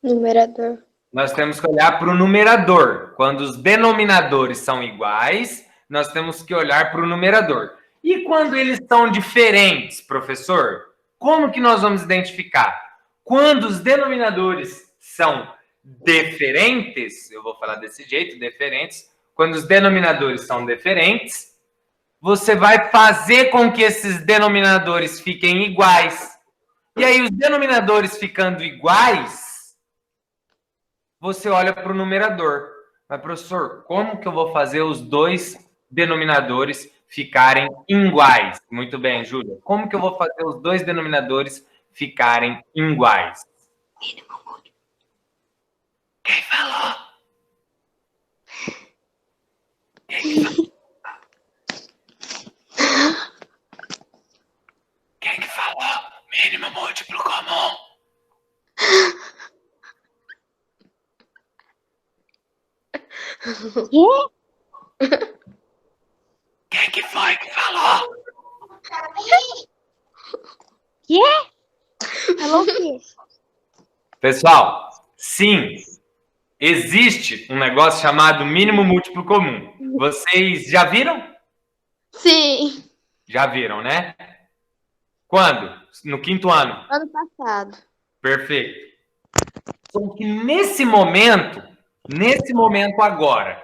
[SPEAKER 6] Numerador.
[SPEAKER 1] Nós temos que olhar para o numerador. Quando os denominadores são iguais, nós temos que olhar para o numerador. E quando eles são diferentes, professor? Como que nós vamos identificar? Quando os denominadores são diferentes, eu vou falar desse jeito, diferentes. Quando os denominadores são diferentes, você vai fazer com que esses denominadores fiquem iguais. E aí, os denominadores ficando iguais, você olha para o numerador. Mas, professor, como que eu vou fazer os dois denominadores ficarem iguais? Muito bem, Júlia. Como que eu vou fazer os dois denominadores ficarem iguais? Quem falou? Quem que falou? Mínimo múltiplo comum. Quem que foi que falou?
[SPEAKER 2] Falou o quê?
[SPEAKER 1] Pessoal, sim, existe um negócio chamado mínimo múltiplo comum. Vocês já viram?
[SPEAKER 6] Sim.
[SPEAKER 1] Já viram, né? Quando? No 5º ano.
[SPEAKER 6] Ano passado.
[SPEAKER 1] Perfeito. Só que nesse momento agora,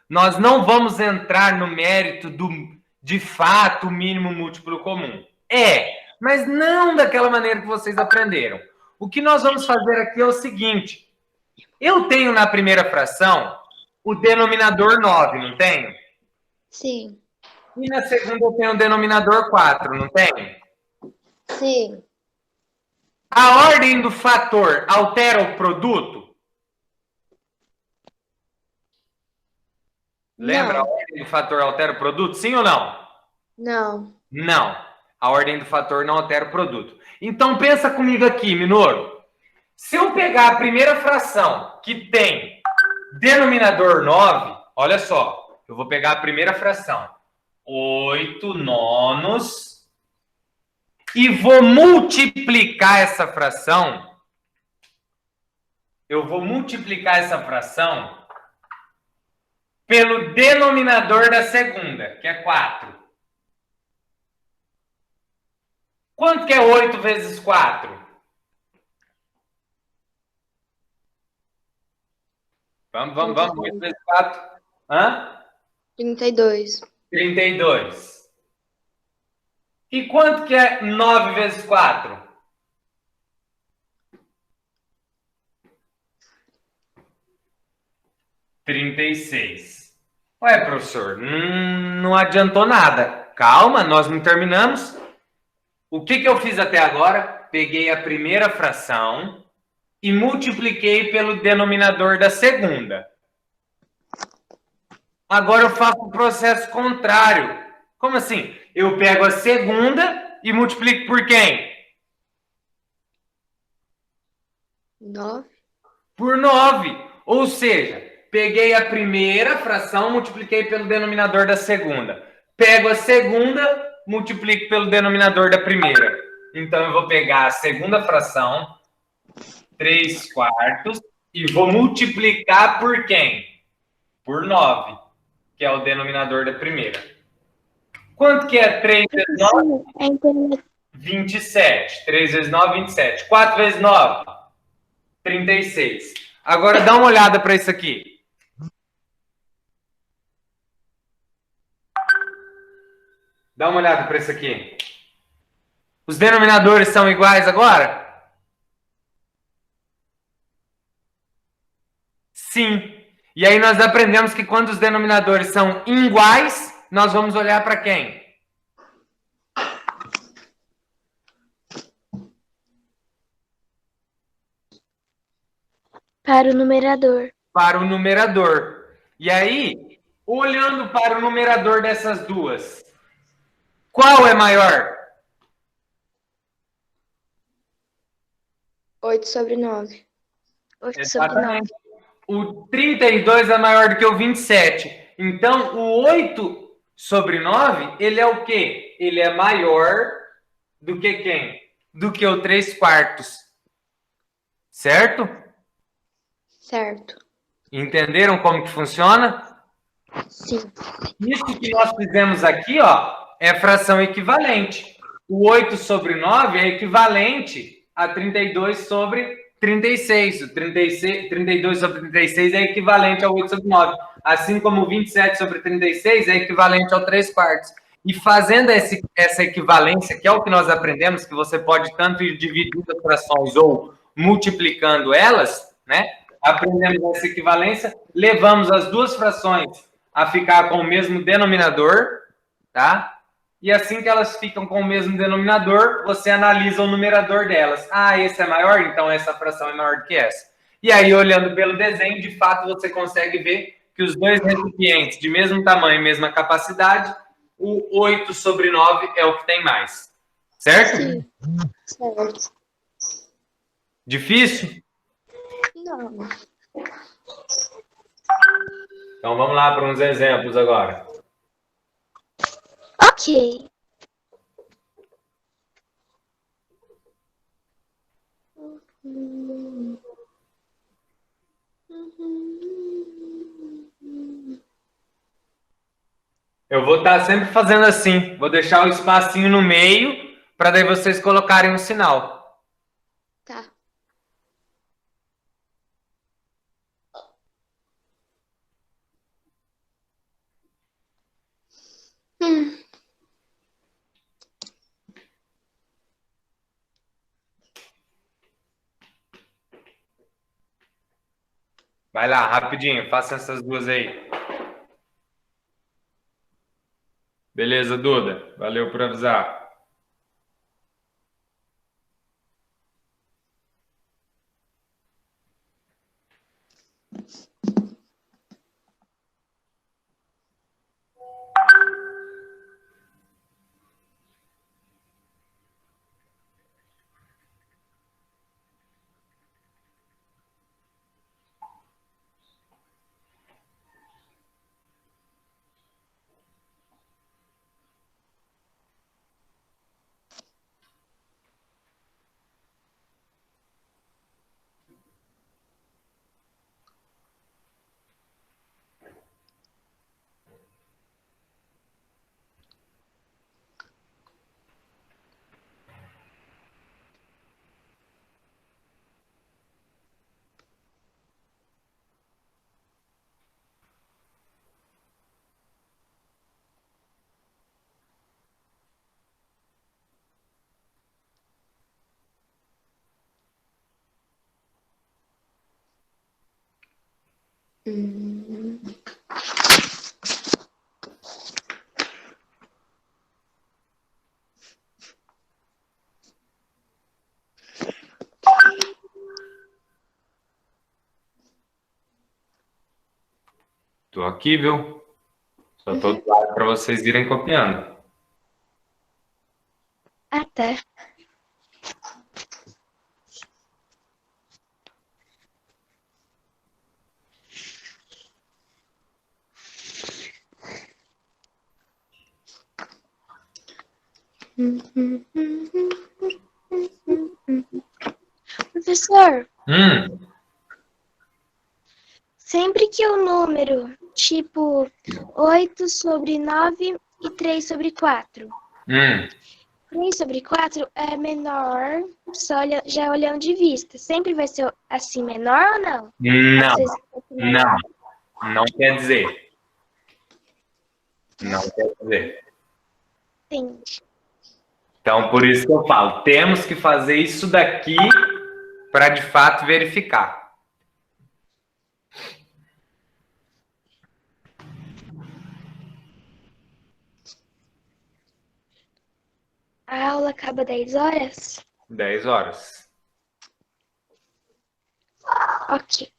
[SPEAKER 1] nós não vamos entrar no mérito do, de fato, mínimo múltiplo comum. Mas não daquela maneira que vocês aprenderam. O que nós vamos fazer aqui é o seguinte. Eu tenho na primeira fração o denominador 9, não tenho?
[SPEAKER 6] Sim.
[SPEAKER 1] E na segunda eu tenho o denominador 4, não tenho?
[SPEAKER 6] Sim.
[SPEAKER 1] A ordem do fator altera o produto? Lembra? A ordem do fator altera o produto? Sim ou não?
[SPEAKER 6] Não.
[SPEAKER 1] Não. A ordem do fator não altera o produto. Então, pensa comigo aqui, Minoro. Se eu pegar a primeira fração que tem denominador 9, olha só. Eu vou pegar a primeira fração. 8 nonos. E vou multiplicar essa fração. Eu vou multiplicar essa fração pelo denominador da segunda, que é 4. Quanto que é 8 vezes 4? Vamos. 8 vezes 4. Hã?
[SPEAKER 6] 32.
[SPEAKER 1] 32. E quanto que é 9 vezes 4? 36. Ué, professor, não adiantou nada. Calma, nós não terminamos. O que eu fiz até agora? Peguei a primeira fração e multipliquei pelo denominador da segunda. Agora eu faço o processo contrário. Como assim? Eu pego a segunda e multiplico por quem?
[SPEAKER 6] 9.
[SPEAKER 1] Por 9. Ou seja, peguei a primeira fração, multipliquei pelo denominador da segunda. Pego a segunda, multiplico pelo denominador da primeira. Então, eu vou pegar a segunda fração, 3/4, e vou multiplicar por quem? Por 9, que é o denominador da primeira. Quanto que é 3 vezes 9? 27. 3 vezes 9, 27. 4 vezes 9? 36. Agora, dá uma olhada para isso aqui. Dá uma olhada para isso aqui. Os denominadores são iguais agora? Sim. E aí nós aprendemos que quando os denominadores são iguais, nós vamos olhar para quem?
[SPEAKER 2] Para o numerador.
[SPEAKER 1] Para o numerador. E aí, olhando para o numerador dessas duas, qual é maior?
[SPEAKER 6] 8 sobre 9.
[SPEAKER 2] 8 sobre 9.
[SPEAKER 1] O 32 é maior do que o 27. Então, o 8 sobre 9, ele é o quê? Ele é maior do que quem? Do que o 3/4. Certo?
[SPEAKER 6] Certo.
[SPEAKER 1] Entenderam como que funciona?
[SPEAKER 6] Sim.
[SPEAKER 1] Isso que nós fizemos aqui, ó, é fração equivalente. O 8 sobre 9 é equivalente a 32 sobre 36. O 32 sobre 36 é equivalente ao 8 sobre 9. Assim como o 27 sobre 36 é equivalente ao 3 quartos. E fazendo essa equivalência, que é o que nós aprendemos, que você pode tanto ir dividindo as frações ou multiplicando elas, né? Aprendemos essa equivalência, levamos as duas frações a ficar com o mesmo denominador, tá? E assim que elas ficam com o mesmo denominador, você analisa o numerador delas. Ah, esse é maior, então essa fração é maior do que essa. E aí, olhando pelo desenho, de fato, você consegue ver que os dois recipientes de mesmo tamanho e mesma capacidade, o 8 sobre 9 é o que tem mais. Certo?
[SPEAKER 6] Sim. Certo.
[SPEAKER 1] Difícil?
[SPEAKER 6] Não.
[SPEAKER 1] Então vamos lá para uns exemplos agora.
[SPEAKER 2] Ok.
[SPEAKER 1] Eu vou estar sempre fazendo assim. Vou deixar o espacinho no meio para daí vocês colocarem um sinal.
[SPEAKER 6] Tá.
[SPEAKER 1] Vai lá, rapidinho, faça essas duas aí. Beleza, Duda? Valeu por avisar. Tô aqui, viu? Só tô do lado para vocês irem copiando.
[SPEAKER 2] Até. Professor, sempre que o número, tipo 8 sobre 9 e 3 sobre 4. 3 sobre 4 é menor, já olhando de vista. Sempre vai ser assim menor ou não?
[SPEAKER 1] Não,
[SPEAKER 2] Às vezes
[SPEAKER 1] não. Não quer dizer. Não quer dizer.
[SPEAKER 2] Entendi.
[SPEAKER 1] Então, por isso que eu falo, temos que fazer isso daqui para de fato verificar.
[SPEAKER 2] A aula acaba 10 horas?
[SPEAKER 1] 10 horas.
[SPEAKER 2] Ok.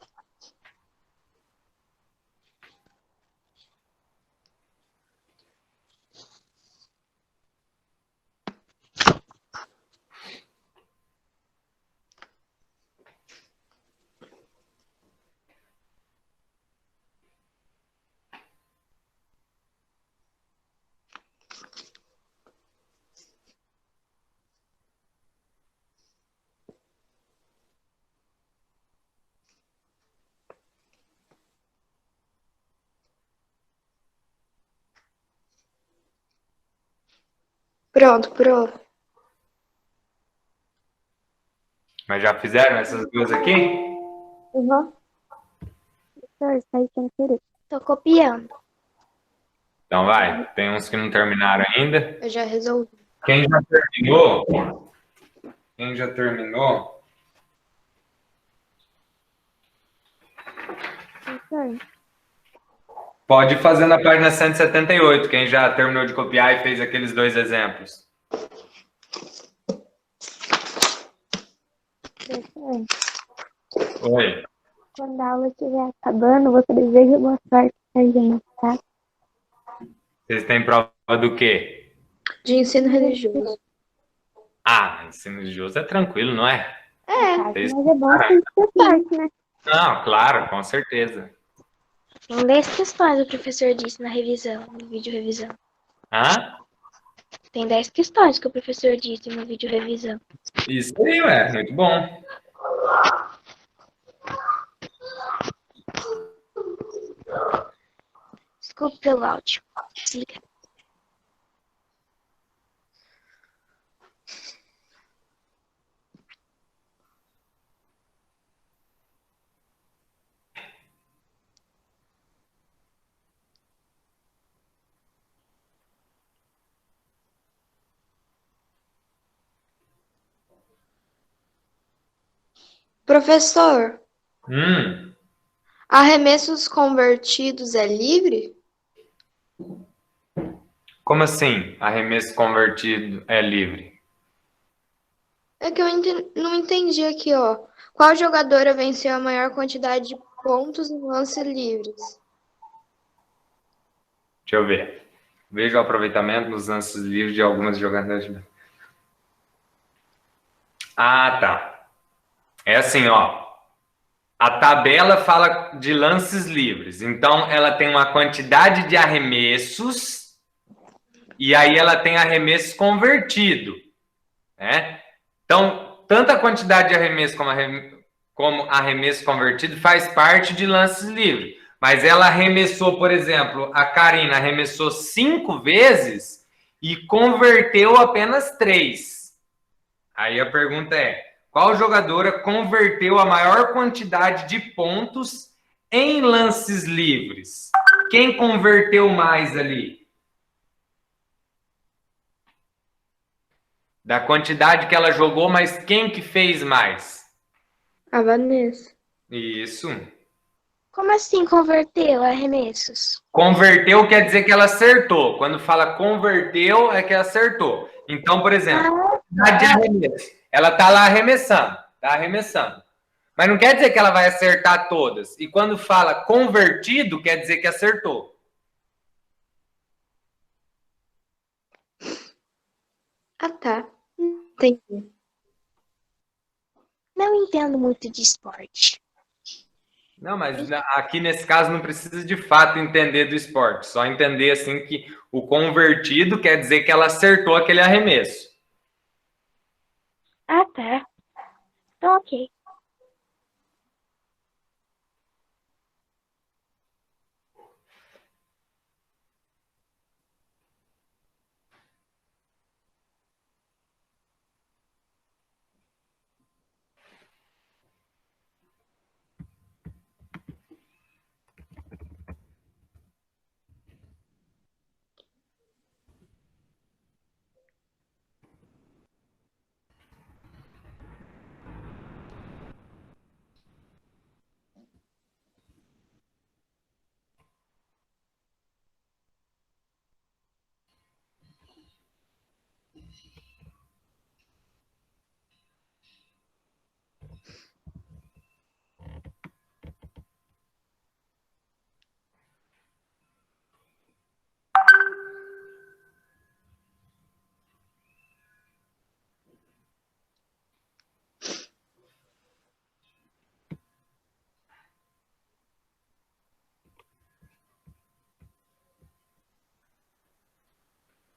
[SPEAKER 6] Pronto, prova.
[SPEAKER 1] Mas já fizeram essas duas aqui?
[SPEAKER 6] Uhum.
[SPEAKER 2] Professor, isso aí sem querer. Tô copiando.
[SPEAKER 1] Então vai. Tem uns que não terminaram ainda.
[SPEAKER 6] Eu já resolvi.
[SPEAKER 1] Quem já terminou? Quem já terminou?
[SPEAKER 2] Professor,
[SPEAKER 1] Pode fazer na página 178. Quem já terminou de copiar e fez aqueles dois exemplos.
[SPEAKER 2] professor,
[SPEAKER 1] Oi.
[SPEAKER 2] quando a aula estiver acabando, você deseja boa sorte pra gente, tá?
[SPEAKER 1] Vocês têm prova do quê?
[SPEAKER 6] De ensino religioso.
[SPEAKER 1] Ah, ensino religioso é tranquilo, não é?
[SPEAKER 2] Mas é bom que a gente ter sorte, né?
[SPEAKER 1] Não, claro, com certeza.
[SPEAKER 2] Tem 10 questões o professor disse na revisão, no vídeo revisão.
[SPEAKER 1] Hã?
[SPEAKER 2] Tem 10 questões que o professor disse no vídeo revisão.
[SPEAKER 1] Isso aí, ué. Muito bom.
[SPEAKER 2] Desculpe pelo áudio. Desliga.
[SPEAKER 6] Professor,
[SPEAKER 1] Hum.
[SPEAKER 6] arremessos convertidos é livre?
[SPEAKER 1] Como assim? Arremesso convertido é livre?
[SPEAKER 6] É que eu não entendi aqui, ó. Qual jogadora venceu a maior quantidade de pontos em lances livres?
[SPEAKER 1] Deixa eu ver. Veja o aproveitamento nos lances livres de algumas jogadoras. Ah, tá. É assim, ó. A tabela fala de lances livres. Então, ela tem uma quantidade de arremessos e aí ela tem arremesso convertido, né? Então, tanto a quantidade de arremesso como arremesso convertido faz parte de lances livres. Mas ela arremessou, por exemplo, a Karina arremessou 5 vezes e converteu apenas 3. Aí a pergunta é: qual jogadora converteu a maior quantidade de pontos em lances livres? Quem converteu mais ali? Da quantidade que ela jogou, mas quem que fez mais?
[SPEAKER 6] A Vanessa.
[SPEAKER 1] Isso.
[SPEAKER 2] Como assim converteu arremessos?
[SPEAKER 1] Converteu quer dizer que ela acertou. Quando fala converteu, é que acertou. Então, por exemplo, quantidade de arremesso. Ela tá lá arremessando. Tá arremessando. Mas não quer dizer que ela vai acertar todas. E quando fala convertido, quer dizer que acertou.
[SPEAKER 6] Ah, tá. Entendi.
[SPEAKER 2] Não entendo muito de esporte.
[SPEAKER 1] Não, mas aqui nesse caso não precisa de fato entender do esporte. Só entender assim que o convertido quer dizer que ela acertou aquele arremesso.
[SPEAKER 2] Ah, tá. Então, ok.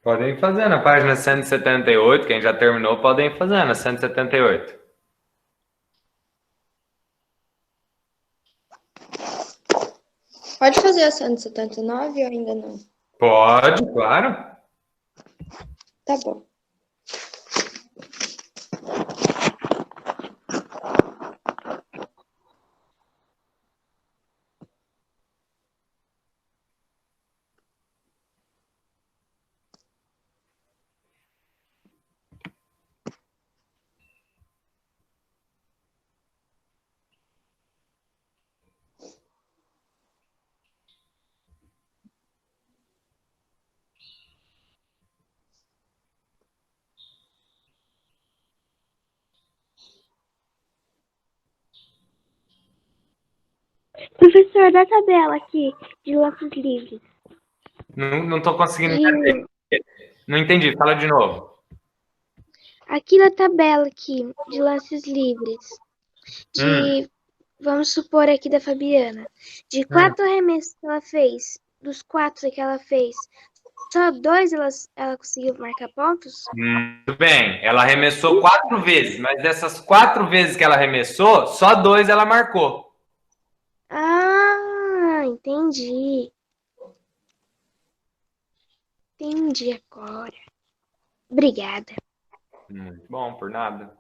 [SPEAKER 1] Podem ir fazendo a página 178, quem já terminou, podem ir fazendo a 178.
[SPEAKER 6] Pode fazer a 179 ou ainda não?
[SPEAKER 1] Pode, claro.
[SPEAKER 6] Tá bom.
[SPEAKER 2] Professor, dá a tabela aqui de lances livres.
[SPEAKER 1] Não tô conseguindo entender. Não entendi, fala de novo.
[SPEAKER 2] Aqui na tabela aqui de lances livres. Vamos supor aqui da Fabiana. De 4 arremessos que ela fez, dos 4 que ela fez, só 2 ela conseguiu marcar pontos?
[SPEAKER 1] Muito bem, ela arremessou 4 vezes, mas dessas 4 vezes que ela arremessou, só 2 ela marcou.
[SPEAKER 2] Ah, entendi. Entendi agora. Obrigada.
[SPEAKER 1] Muito bom, por nada.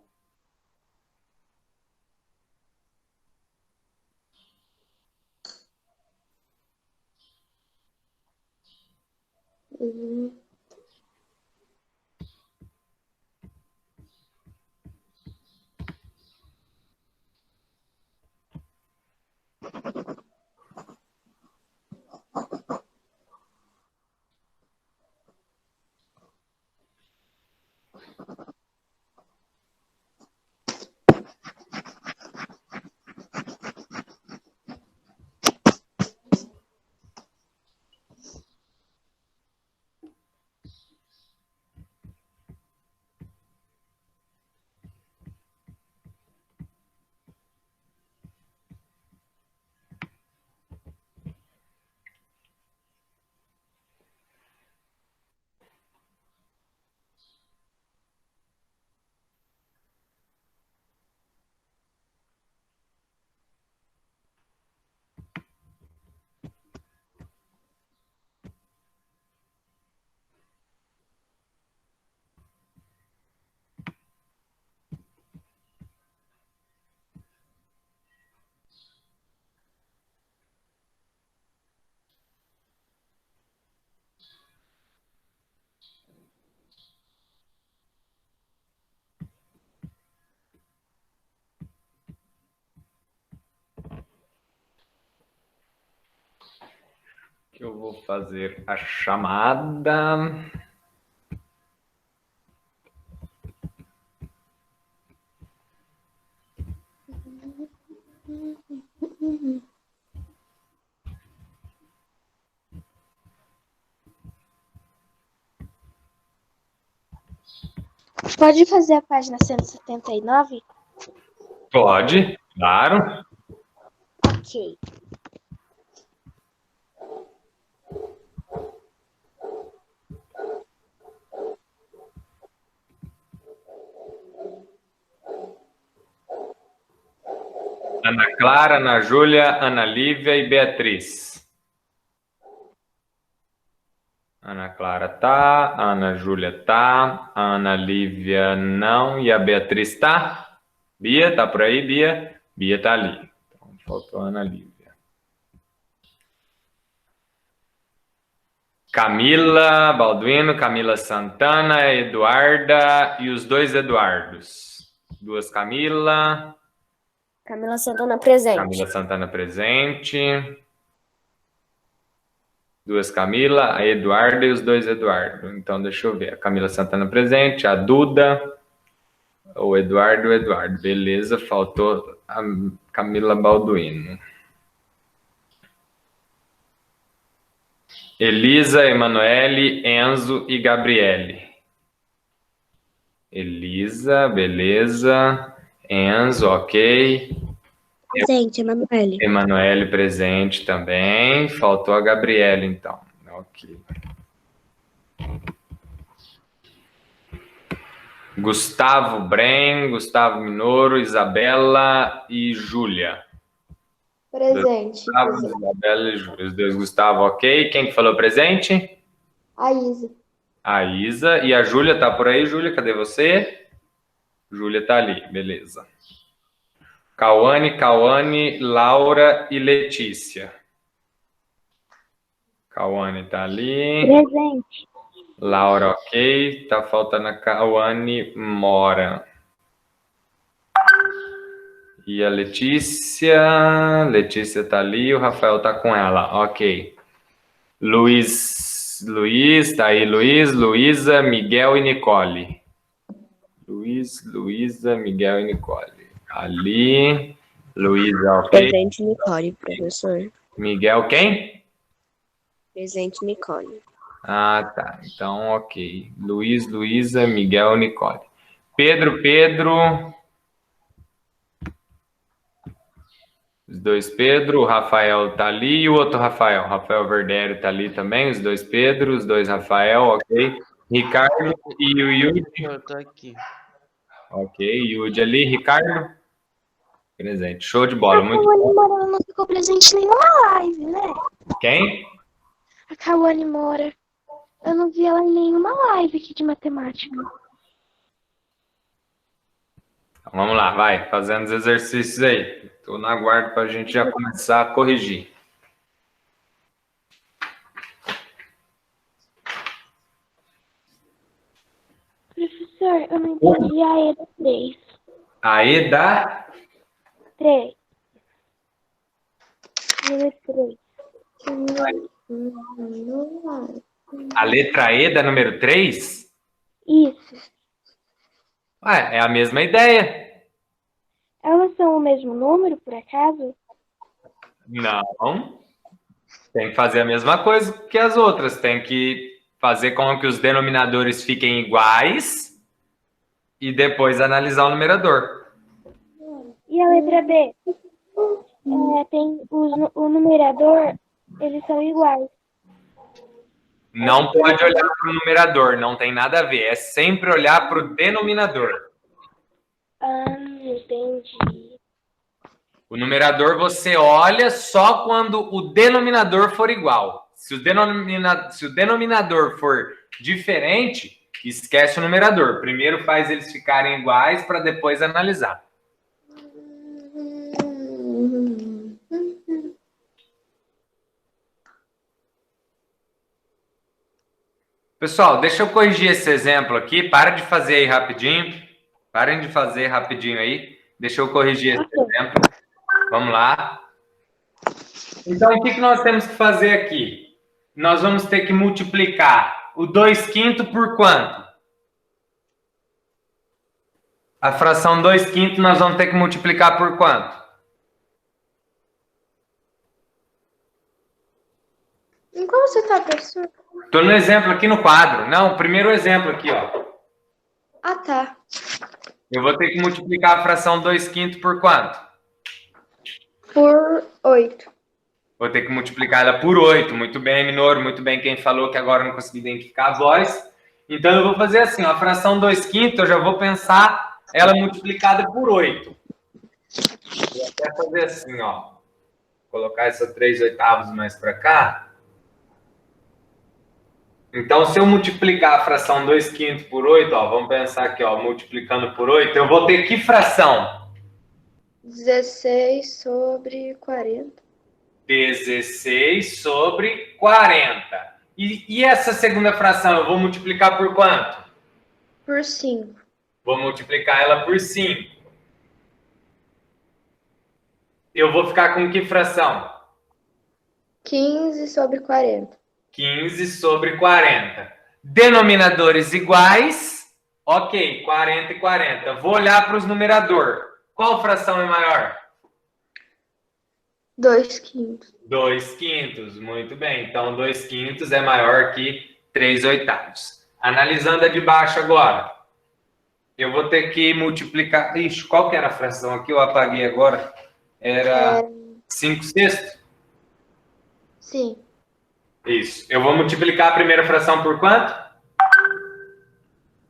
[SPEAKER 6] Uhum.
[SPEAKER 1] Que eu vou fazer a chamada.
[SPEAKER 2] Pode fazer a página 179?
[SPEAKER 1] Pode, claro.
[SPEAKER 2] Ok.
[SPEAKER 1] Ana Clara, Ana Júlia, Ana Lívia e Beatriz. Ana Clara tá, a Ana Júlia tá, a Ana Lívia não e a Beatriz tá? Bia, tá por aí, Bia? Bia tá ali. Então, faltou a Ana Lívia. Camila Balduino, Camila Santana, Eduarda e os 2 Eduardos. 2 Camila.
[SPEAKER 4] Camila Santana presente.
[SPEAKER 1] Camila Santana presente. 2 Camila, a Eduarda e os 2 Eduardo. Então, deixa eu ver. A Camila Santana presente, a Duda, o Eduardo e o Eduardo. Beleza, faltou a Camila Balduino. Elisa, Emanuele, Enzo e Gabriele. Elisa, beleza. Enzo, ok.
[SPEAKER 2] Presente, Emanuele.
[SPEAKER 1] Emanuele presente também. Faltou a Gabriele, então. Ok. Gustavo Bren, Gustavo Minoro, Isabela e Júlia.
[SPEAKER 6] Presente.
[SPEAKER 1] Gustavo, Isabela e Júlia. Os 2 Gustavo, ok. Quem que falou presente?
[SPEAKER 6] A Isa.
[SPEAKER 1] A Isa. E a Júlia tá por aí, Júlia? Cadê você? Júlia tá ali, beleza. Cauane, Laura e Letícia. Cauane tá ali.
[SPEAKER 2] Presente.
[SPEAKER 1] Laura, ok. Tá faltando a Cauane Mora. E a Letícia. Letícia tá ali, o Rafael tá com ela. Ok. Luiz, tá aí, Luísa, Miguel e Nicole. Luísa, Miguel e Nicole. Ali. Luísa, ok.
[SPEAKER 4] Presente, Nicole, professor.
[SPEAKER 1] Miguel, quem?
[SPEAKER 4] Presente, Nicole.
[SPEAKER 1] Ah, tá. Então, ok. Luísa, Miguel, Nicole. Pedro. Os dois Pedro, o Rafael tá ali e o outro Rafael Verdério tá ali também, os dois Pedro, os dois Rafael, ok. Ricardo e o Yudi.
[SPEAKER 7] Eu tô aqui.
[SPEAKER 1] Ok, Yudi ali, Ricardo. Presente, show de bola,
[SPEAKER 2] A
[SPEAKER 1] muito
[SPEAKER 2] Cauane
[SPEAKER 1] bom.
[SPEAKER 2] Moura não ficou presente em nenhuma live, né?
[SPEAKER 1] Quem?
[SPEAKER 2] A Cauane Moura. Eu não vi ela em nenhuma live aqui de matemática.
[SPEAKER 1] Então, vamos lá, vai, fazendo os exercícios aí. Tô na guarda pra gente já começar a corrigir.
[SPEAKER 2] Professor, eu não entendi a EDA 3.
[SPEAKER 1] A EDA,
[SPEAKER 2] 3. Número 3.
[SPEAKER 1] a letra E da número 3?
[SPEAKER 2] Isso.
[SPEAKER 1] É a mesma ideia.
[SPEAKER 2] Elas são o mesmo número, por acaso?
[SPEAKER 1] Não. Tem que fazer a mesma coisa que as outras. Tem que fazer com que os denominadores fiquem iguais e depois analisar o numerador.
[SPEAKER 2] E a letra B? Tem o numerador, eles são iguais.
[SPEAKER 1] Não pode olhar para o numerador, não tem nada a ver. É sempre olhar para o denominador.
[SPEAKER 2] Entendi.
[SPEAKER 1] O numerador você olha só quando o denominador for igual. Se o denominador for diferente, esquece o numerador. Primeiro faz eles ficarem iguais para depois analisar. Pessoal, deixa eu corrigir esse exemplo aqui. Para de fazer aí rapidinho. Parem de fazer rapidinho aí. Deixa eu corrigir esse exemplo. Vamos lá. Então, o que nós temos que fazer aqui? Nós vamos ter que multiplicar o 2/5 por quanto? A fração 2/5 nós vamos ter que multiplicar por quanto?
[SPEAKER 6] Em qual você tá, professor?
[SPEAKER 1] Estou no exemplo aqui no quadro. Não, o primeiro exemplo aqui, ó.
[SPEAKER 6] Ah, tá.
[SPEAKER 1] Eu vou ter que multiplicar a fração 2/5 por quanto?
[SPEAKER 6] Por 8.
[SPEAKER 1] Vou ter que multiplicar ela por 8. Muito bem, Minoro. Muito bem quem falou que agora não consegui identificar a voz. Então, eu vou fazer assim, ó, a fração 2/5, eu já vou pensar ela multiplicada por 8. Vou até fazer assim, ó. Colocar essa 3/8 mais para cá. Então, se eu multiplicar a fração 2/5 por 8, ó, vamos pensar aqui, ó, multiplicando por 8, eu vou ter que fração?
[SPEAKER 6] 16 sobre 40.
[SPEAKER 1] 16 sobre 40. E essa segunda fração, eu vou multiplicar por quanto?
[SPEAKER 6] Por 5.
[SPEAKER 1] Vou multiplicar ela por 5. Eu vou ficar com que fração?
[SPEAKER 6] 15 sobre 40.
[SPEAKER 1] 15 sobre 40. Denominadores iguais. Ok, 40 e 40. Vou olhar para os numeradores. Qual fração é maior?
[SPEAKER 6] 2/5.
[SPEAKER 1] 2/5. Muito bem. Então, 2/5 é maior que 3/8. Analisando a de baixo agora. Eu vou ter que multiplicar... Ixi, qual que era a fração aqui? Eu apaguei agora. Era 5/6?
[SPEAKER 6] Sim.
[SPEAKER 1] Isso. Eu vou multiplicar a primeira fração por quanto?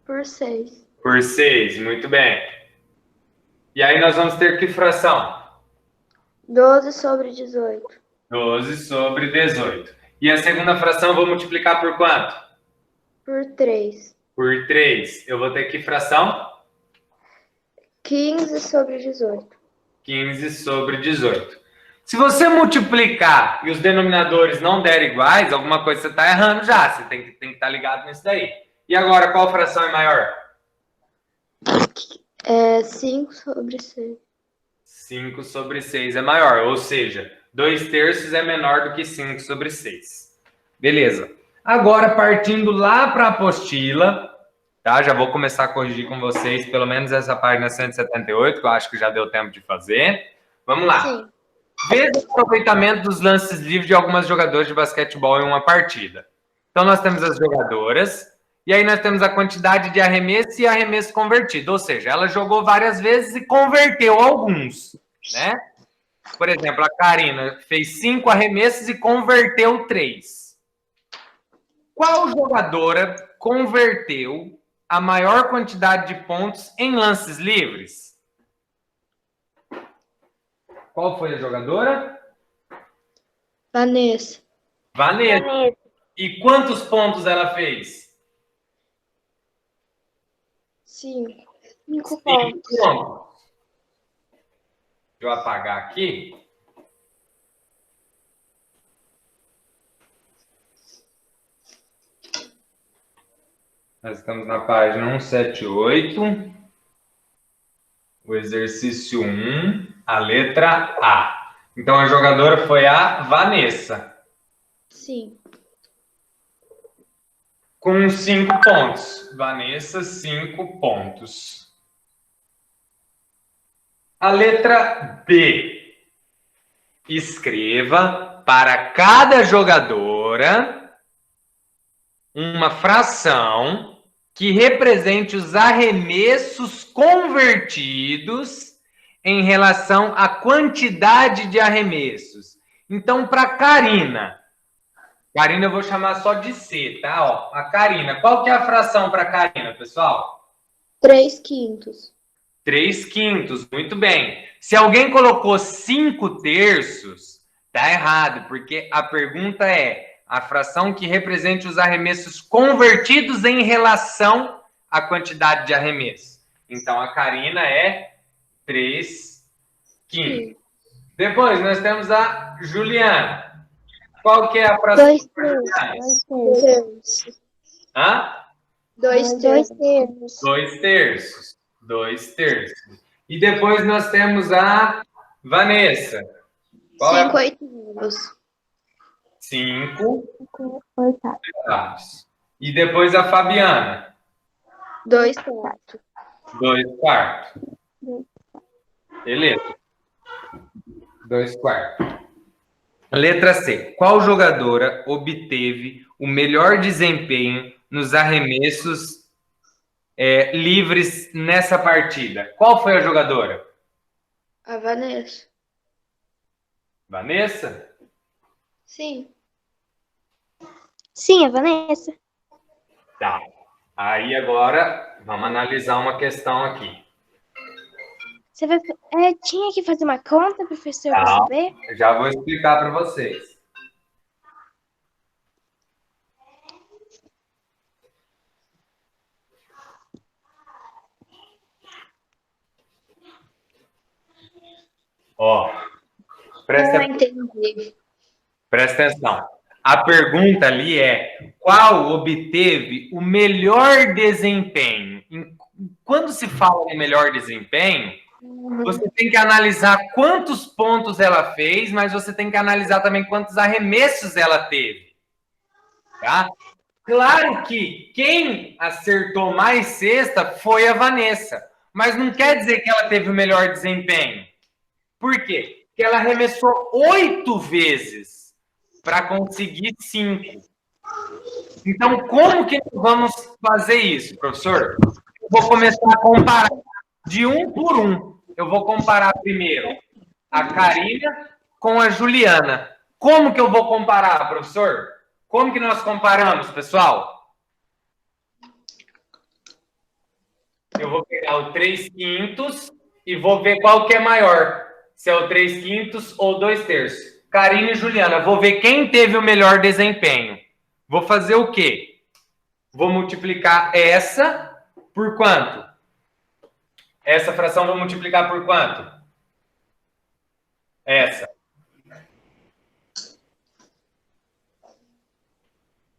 [SPEAKER 6] Por 6.
[SPEAKER 1] Por 6. Muito bem. E aí nós vamos ter que fração?
[SPEAKER 6] 12 sobre 18.
[SPEAKER 1] 12 sobre 18. E a segunda fração eu vou multiplicar por quanto?
[SPEAKER 6] por 3.
[SPEAKER 1] Por 3. Eu vou ter que fração?
[SPEAKER 6] 15 sobre 18.
[SPEAKER 1] 15 sobre 18. Se você multiplicar e os denominadores não derem iguais, alguma coisa você está errando já. Você tem que estar ligado nisso daí. E agora, qual fração é maior?
[SPEAKER 6] 5 sobre 6.
[SPEAKER 1] 5 sobre 6 é maior. Ou seja, 2/3 é menor do que 5 sobre 6. Beleza. Agora, partindo lá para a apostila, tá? Já vou começar a corrigir com vocês, pelo menos essa página 178, que eu acho que já deu tempo de fazer. Vamos lá.
[SPEAKER 6] Sim.
[SPEAKER 1] Veja o aproveitamento dos lances livres de algumas jogadoras de basquetebol em uma partida. Então, nós temos as jogadoras, e aí nós temos a quantidade de arremesso e arremesso convertido. Ou seja, ela jogou várias vezes e converteu alguns, né? Por exemplo, a Karina fez 5 arremessos e converteu 3. Qual jogadora converteu a maior quantidade de pontos em lances livres? Qual foi a jogadora?
[SPEAKER 6] Vanessa.
[SPEAKER 1] Vanessa. E quantos pontos ela fez?
[SPEAKER 6] 5.
[SPEAKER 2] 5
[SPEAKER 1] 5
[SPEAKER 2] pontos.
[SPEAKER 1] pontos. Deixa eu apagar aqui. Nós estamos na página 178. O exercício 1, a letra A. Então, a jogadora foi a Vanessa.
[SPEAKER 6] Sim.
[SPEAKER 1] Com 5 pontos. Vanessa, 5 pontos. A letra B. Escreva para cada jogadora uma fração que represente os arremessos convertidos em relação à quantidade de arremessos. Então, para Karina eu vou chamar só de C, tá? Ó, a Karina, qual que é a fração para Karina, pessoal?
[SPEAKER 6] 3/5.
[SPEAKER 1] 3/5, muito bem. Se alguém colocou 5/3, tá errado, porque a pergunta é a fração que represente os arremessos convertidos em relação à quantidade de arremesso. Então, a Karina é 3/5. Depois, nós temos a Juliana. Qual que é a fração?
[SPEAKER 6] 2/3.
[SPEAKER 1] Hã?
[SPEAKER 6] 2/3.
[SPEAKER 1] 2/3. 2/3. E depois nós temos a Vanessa. Qual
[SPEAKER 6] 5/8.
[SPEAKER 1] 5 oitavos. E depois a Fabiana.
[SPEAKER 6] 2/4.
[SPEAKER 1] 2/4. Beleza. 2/4. Letra C. Qual jogadora obteve o melhor desempenho nos arremessos livres nessa partida? Qual foi a jogadora?
[SPEAKER 6] A Vanessa.
[SPEAKER 1] Vanessa?
[SPEAKER 6] Sim.
[SPEAKER 2] Sim, a Vanessa.
[SPEAKER 1] Tá. Aí agora vamos analisar uma questão aqui.
[SPEAKER 2] Você vai... tinha que fazer uma conta, professor, para
[SPEAKER 1] Tá.
[SPEAKER 2] saber?
[SPEAKER 1] Eu já vou explicar para vocês. Ó, presta
[SPEAKER 6] Entendi.
[SPEAKER 1] atenção. A pergunta ali é: qual obteve o melhor desempenho? Quando se fala em melhor desempenho, você tem que analisar quantos pontos ela fez, mas você tem que analisar também quantos arremessos ela teve. Tá? Claro que quem acertou mais cesta foi a Vanessa, mas não quer dizer que ela teve o melhor desempenho. Por quê? Porque ela arremessou 8 vezes para conseguir 5. Então, como que nós vamos fazer isso, professor? Eu vou começar a comparar de um por um. Eu vou comparar primeiro a Karina com a Juliana. Como que eu vou comparar, professor? Como que nós comparamos, pessoal? Eu vou pegar o 3/5 e vou ver qual que é maior. Se é o 3/5 ou 2/3. Karina e Juliana, vou ver quem teve o melhor desempenho. Vou fazer o quê? vou multiplicar essa por quanto? Essa fração vou multiplicar por quanto? Essa.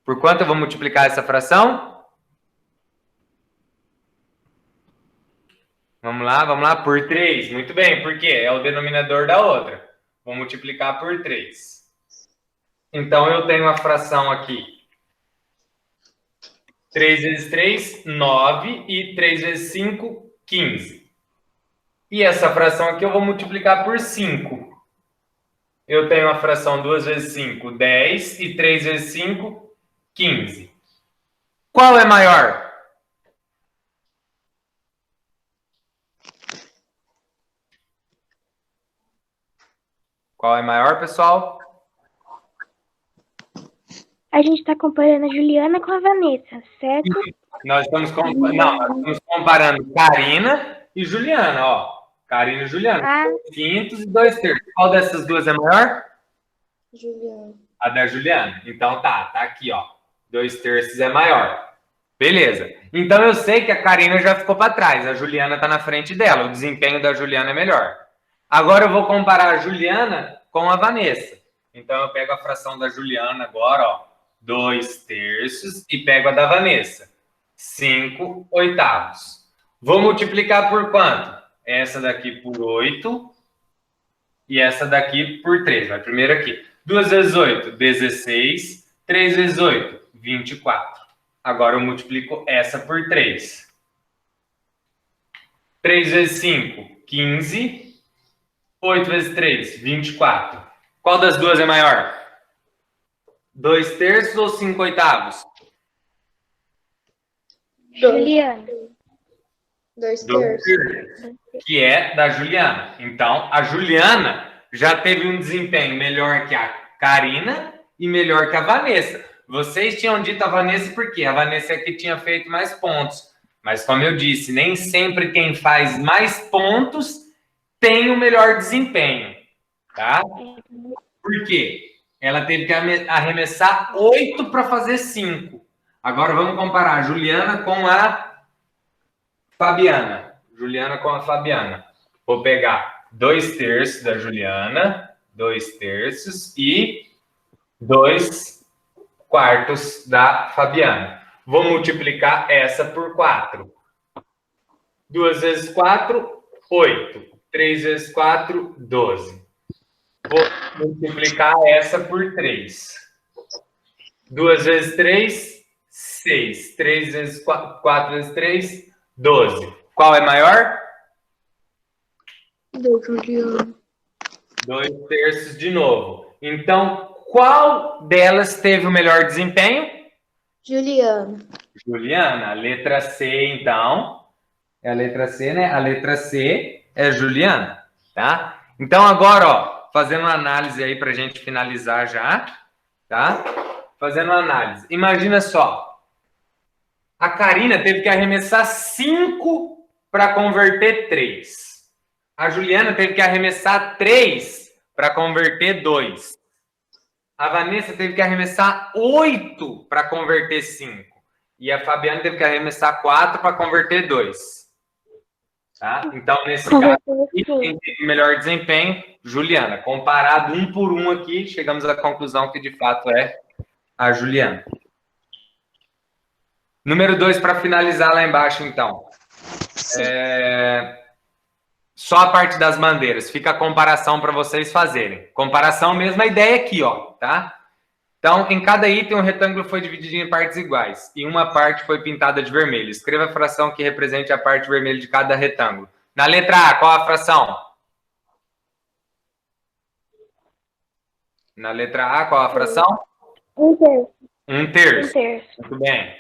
[SPEAKER 1] Por quanto eu vou multiplicar essa fração? Vamos lá, por 3. Muito bem, por quê? É o denominador da outra. Vou multiplicar por 3. Então, eu tenho a fração aqui. 3 vezes 3, 9. E 3 vezes 5, 15. E essa fração aqui eu vou multiplicar por 5. Eu tenho a fração 2 vezes 5, 10. E 3 vezes 5, 15. Qual é maior? Qual é maior, pessoal?
[SPEAKER 2] A gente está comparando a Juliana com a Vanessa, certo?
[SPEAKER 1] Nós estamos comparando Karina e Juliana, ó. Karina e Juliana.
[SPEAKER 2] Ah.
[SPEAKER 1] 2/5 e 2/3. Qual dessas duas é maior?
[SPEAKER 6] Juliana.
[SPEAKER 1] A da Juliana. Então tá aqui, ó. 2/3 é maior. Beleza. Então eu sei que a Karina já ficou para trás. A Juliana tá na frente dela. O desempenho da Juliana é melhor. Agora eu vou comparar a Juliana com a Vanessa. Então eu pego a fração da Juliana agora, ó. 2/3 e pego a da Vanessa. 5/8. Vou multiplicar por quanto? Essa daqui por 8 e essa daqui por 3. Vai primeiro aqui. 2 vezes 8, 16. 3 vezes 8, 24. Agora eu multiplico essa por 3. 3 vezes 5, 15. 8 vezes 3, 24. Qual das duas é maior? 2/3 ou 5/8?
[SPEAKER 2] Juliana.
[SPEAKER 6] 2/3.
[SPEAKER 1] Que é da Juliana. Então, a Juliana já teve um desempenho melhor que a Karina e melhor que a Vanessa. Vocês tinham dito a Vanessa porque a Vanessa é que tinha feito mais pontos. Mas, como eu disse, nem sempre quem faz mais pontos tem o melhor desempenho. Tá? Por quê? Ela teve que arremessar 8 para fazer 5. Agora vamos comparar a Juliana com a Fabiana. Juliana com a Fabiana. Vou pegar 2/3 da Juliana, 2/3 e 2/4 da Fabiana. Vou multiplicar essa por 4. 2 vezes 4, 8. 3 vezes 4, 12. Vou multiplicar essa por 3. 2 vezes 3, 6. 3 vezes 4, 4 vezes 3, 12. Qual é maior?
[SPEAKER 6] Da Juliana.
[SPEAKER 1] 2/3 de novo. Então, qual delas teve o melhor desempenho?
[SPEAKER 6] Juliana.
[SPEAKER 1] Juliana. A letra C, então. É a letra C, né? A letra C é Juliana, tá? Então, agora, ó. Fazendo uma análise aí para a gente finalizar já, tá? Fazendo uma análise. Imagina só. A Karina teve que arremessar 5 para converter 3. A Juliana teve que arremessar 3 para converter 2. A Vanessa teve que arremessar 8 para converter 5. E a Fabiana teve que arremessar 4 para converter 2. Tá? Então, nesse caso, quem teve melhor desempenho? Juliana. Comparado um por um aqui, chegamos à conclusão que de fato é a Juliana. Número 2, para finalizar lá embaixo, então. Só a parte das bandeiras. Fica a comparação para vocês fazerem. Comparação, mesma ideia aqui, ó, tá? Então, em cada item, um retângulo foi dividido em partes iguais. E uma parte foi pintada de vermelho. Escreva a fração que represente a parte vermelha de cada retângulo. Na letra A, qual a fração? Na letra A, qual a fração?
[SPEAKER 2] 1/3.
[SPEAKER 1] 1/3.
[SPEAKER 2] 1/3.
[SPEAKER 1] Muito bem.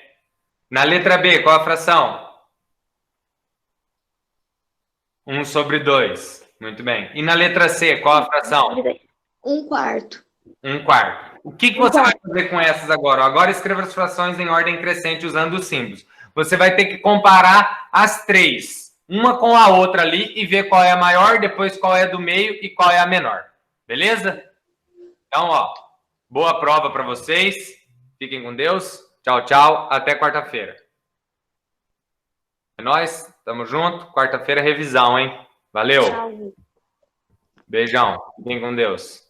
[SPEAKER 1] Na letra B, qual a fração? 1/2. Muito bem. E na letra C, qual a fração?
[SPEAKER 6] 1/4.
[SPEAKER 1] 1/4. O que você vai fazer com essas agora? Agora escreva as frações em ordem crescente usando os símbolos. Você vai ter que comparar as 3, uma com a outra ali, e ver qual é a maior, depois qual é a do meio e qual é a menor. Beleza? Então, ó, boa prova para vocês. Fiquem com Deus. Tchau, tchau. Até quarta-feira. É nóis. Tamo junto. Quarta-feira, revisão, hein? Valeu.
[SPEAKER 4] Tchau.
[SPEAKER 1] Beijão. Fiquem com Deus.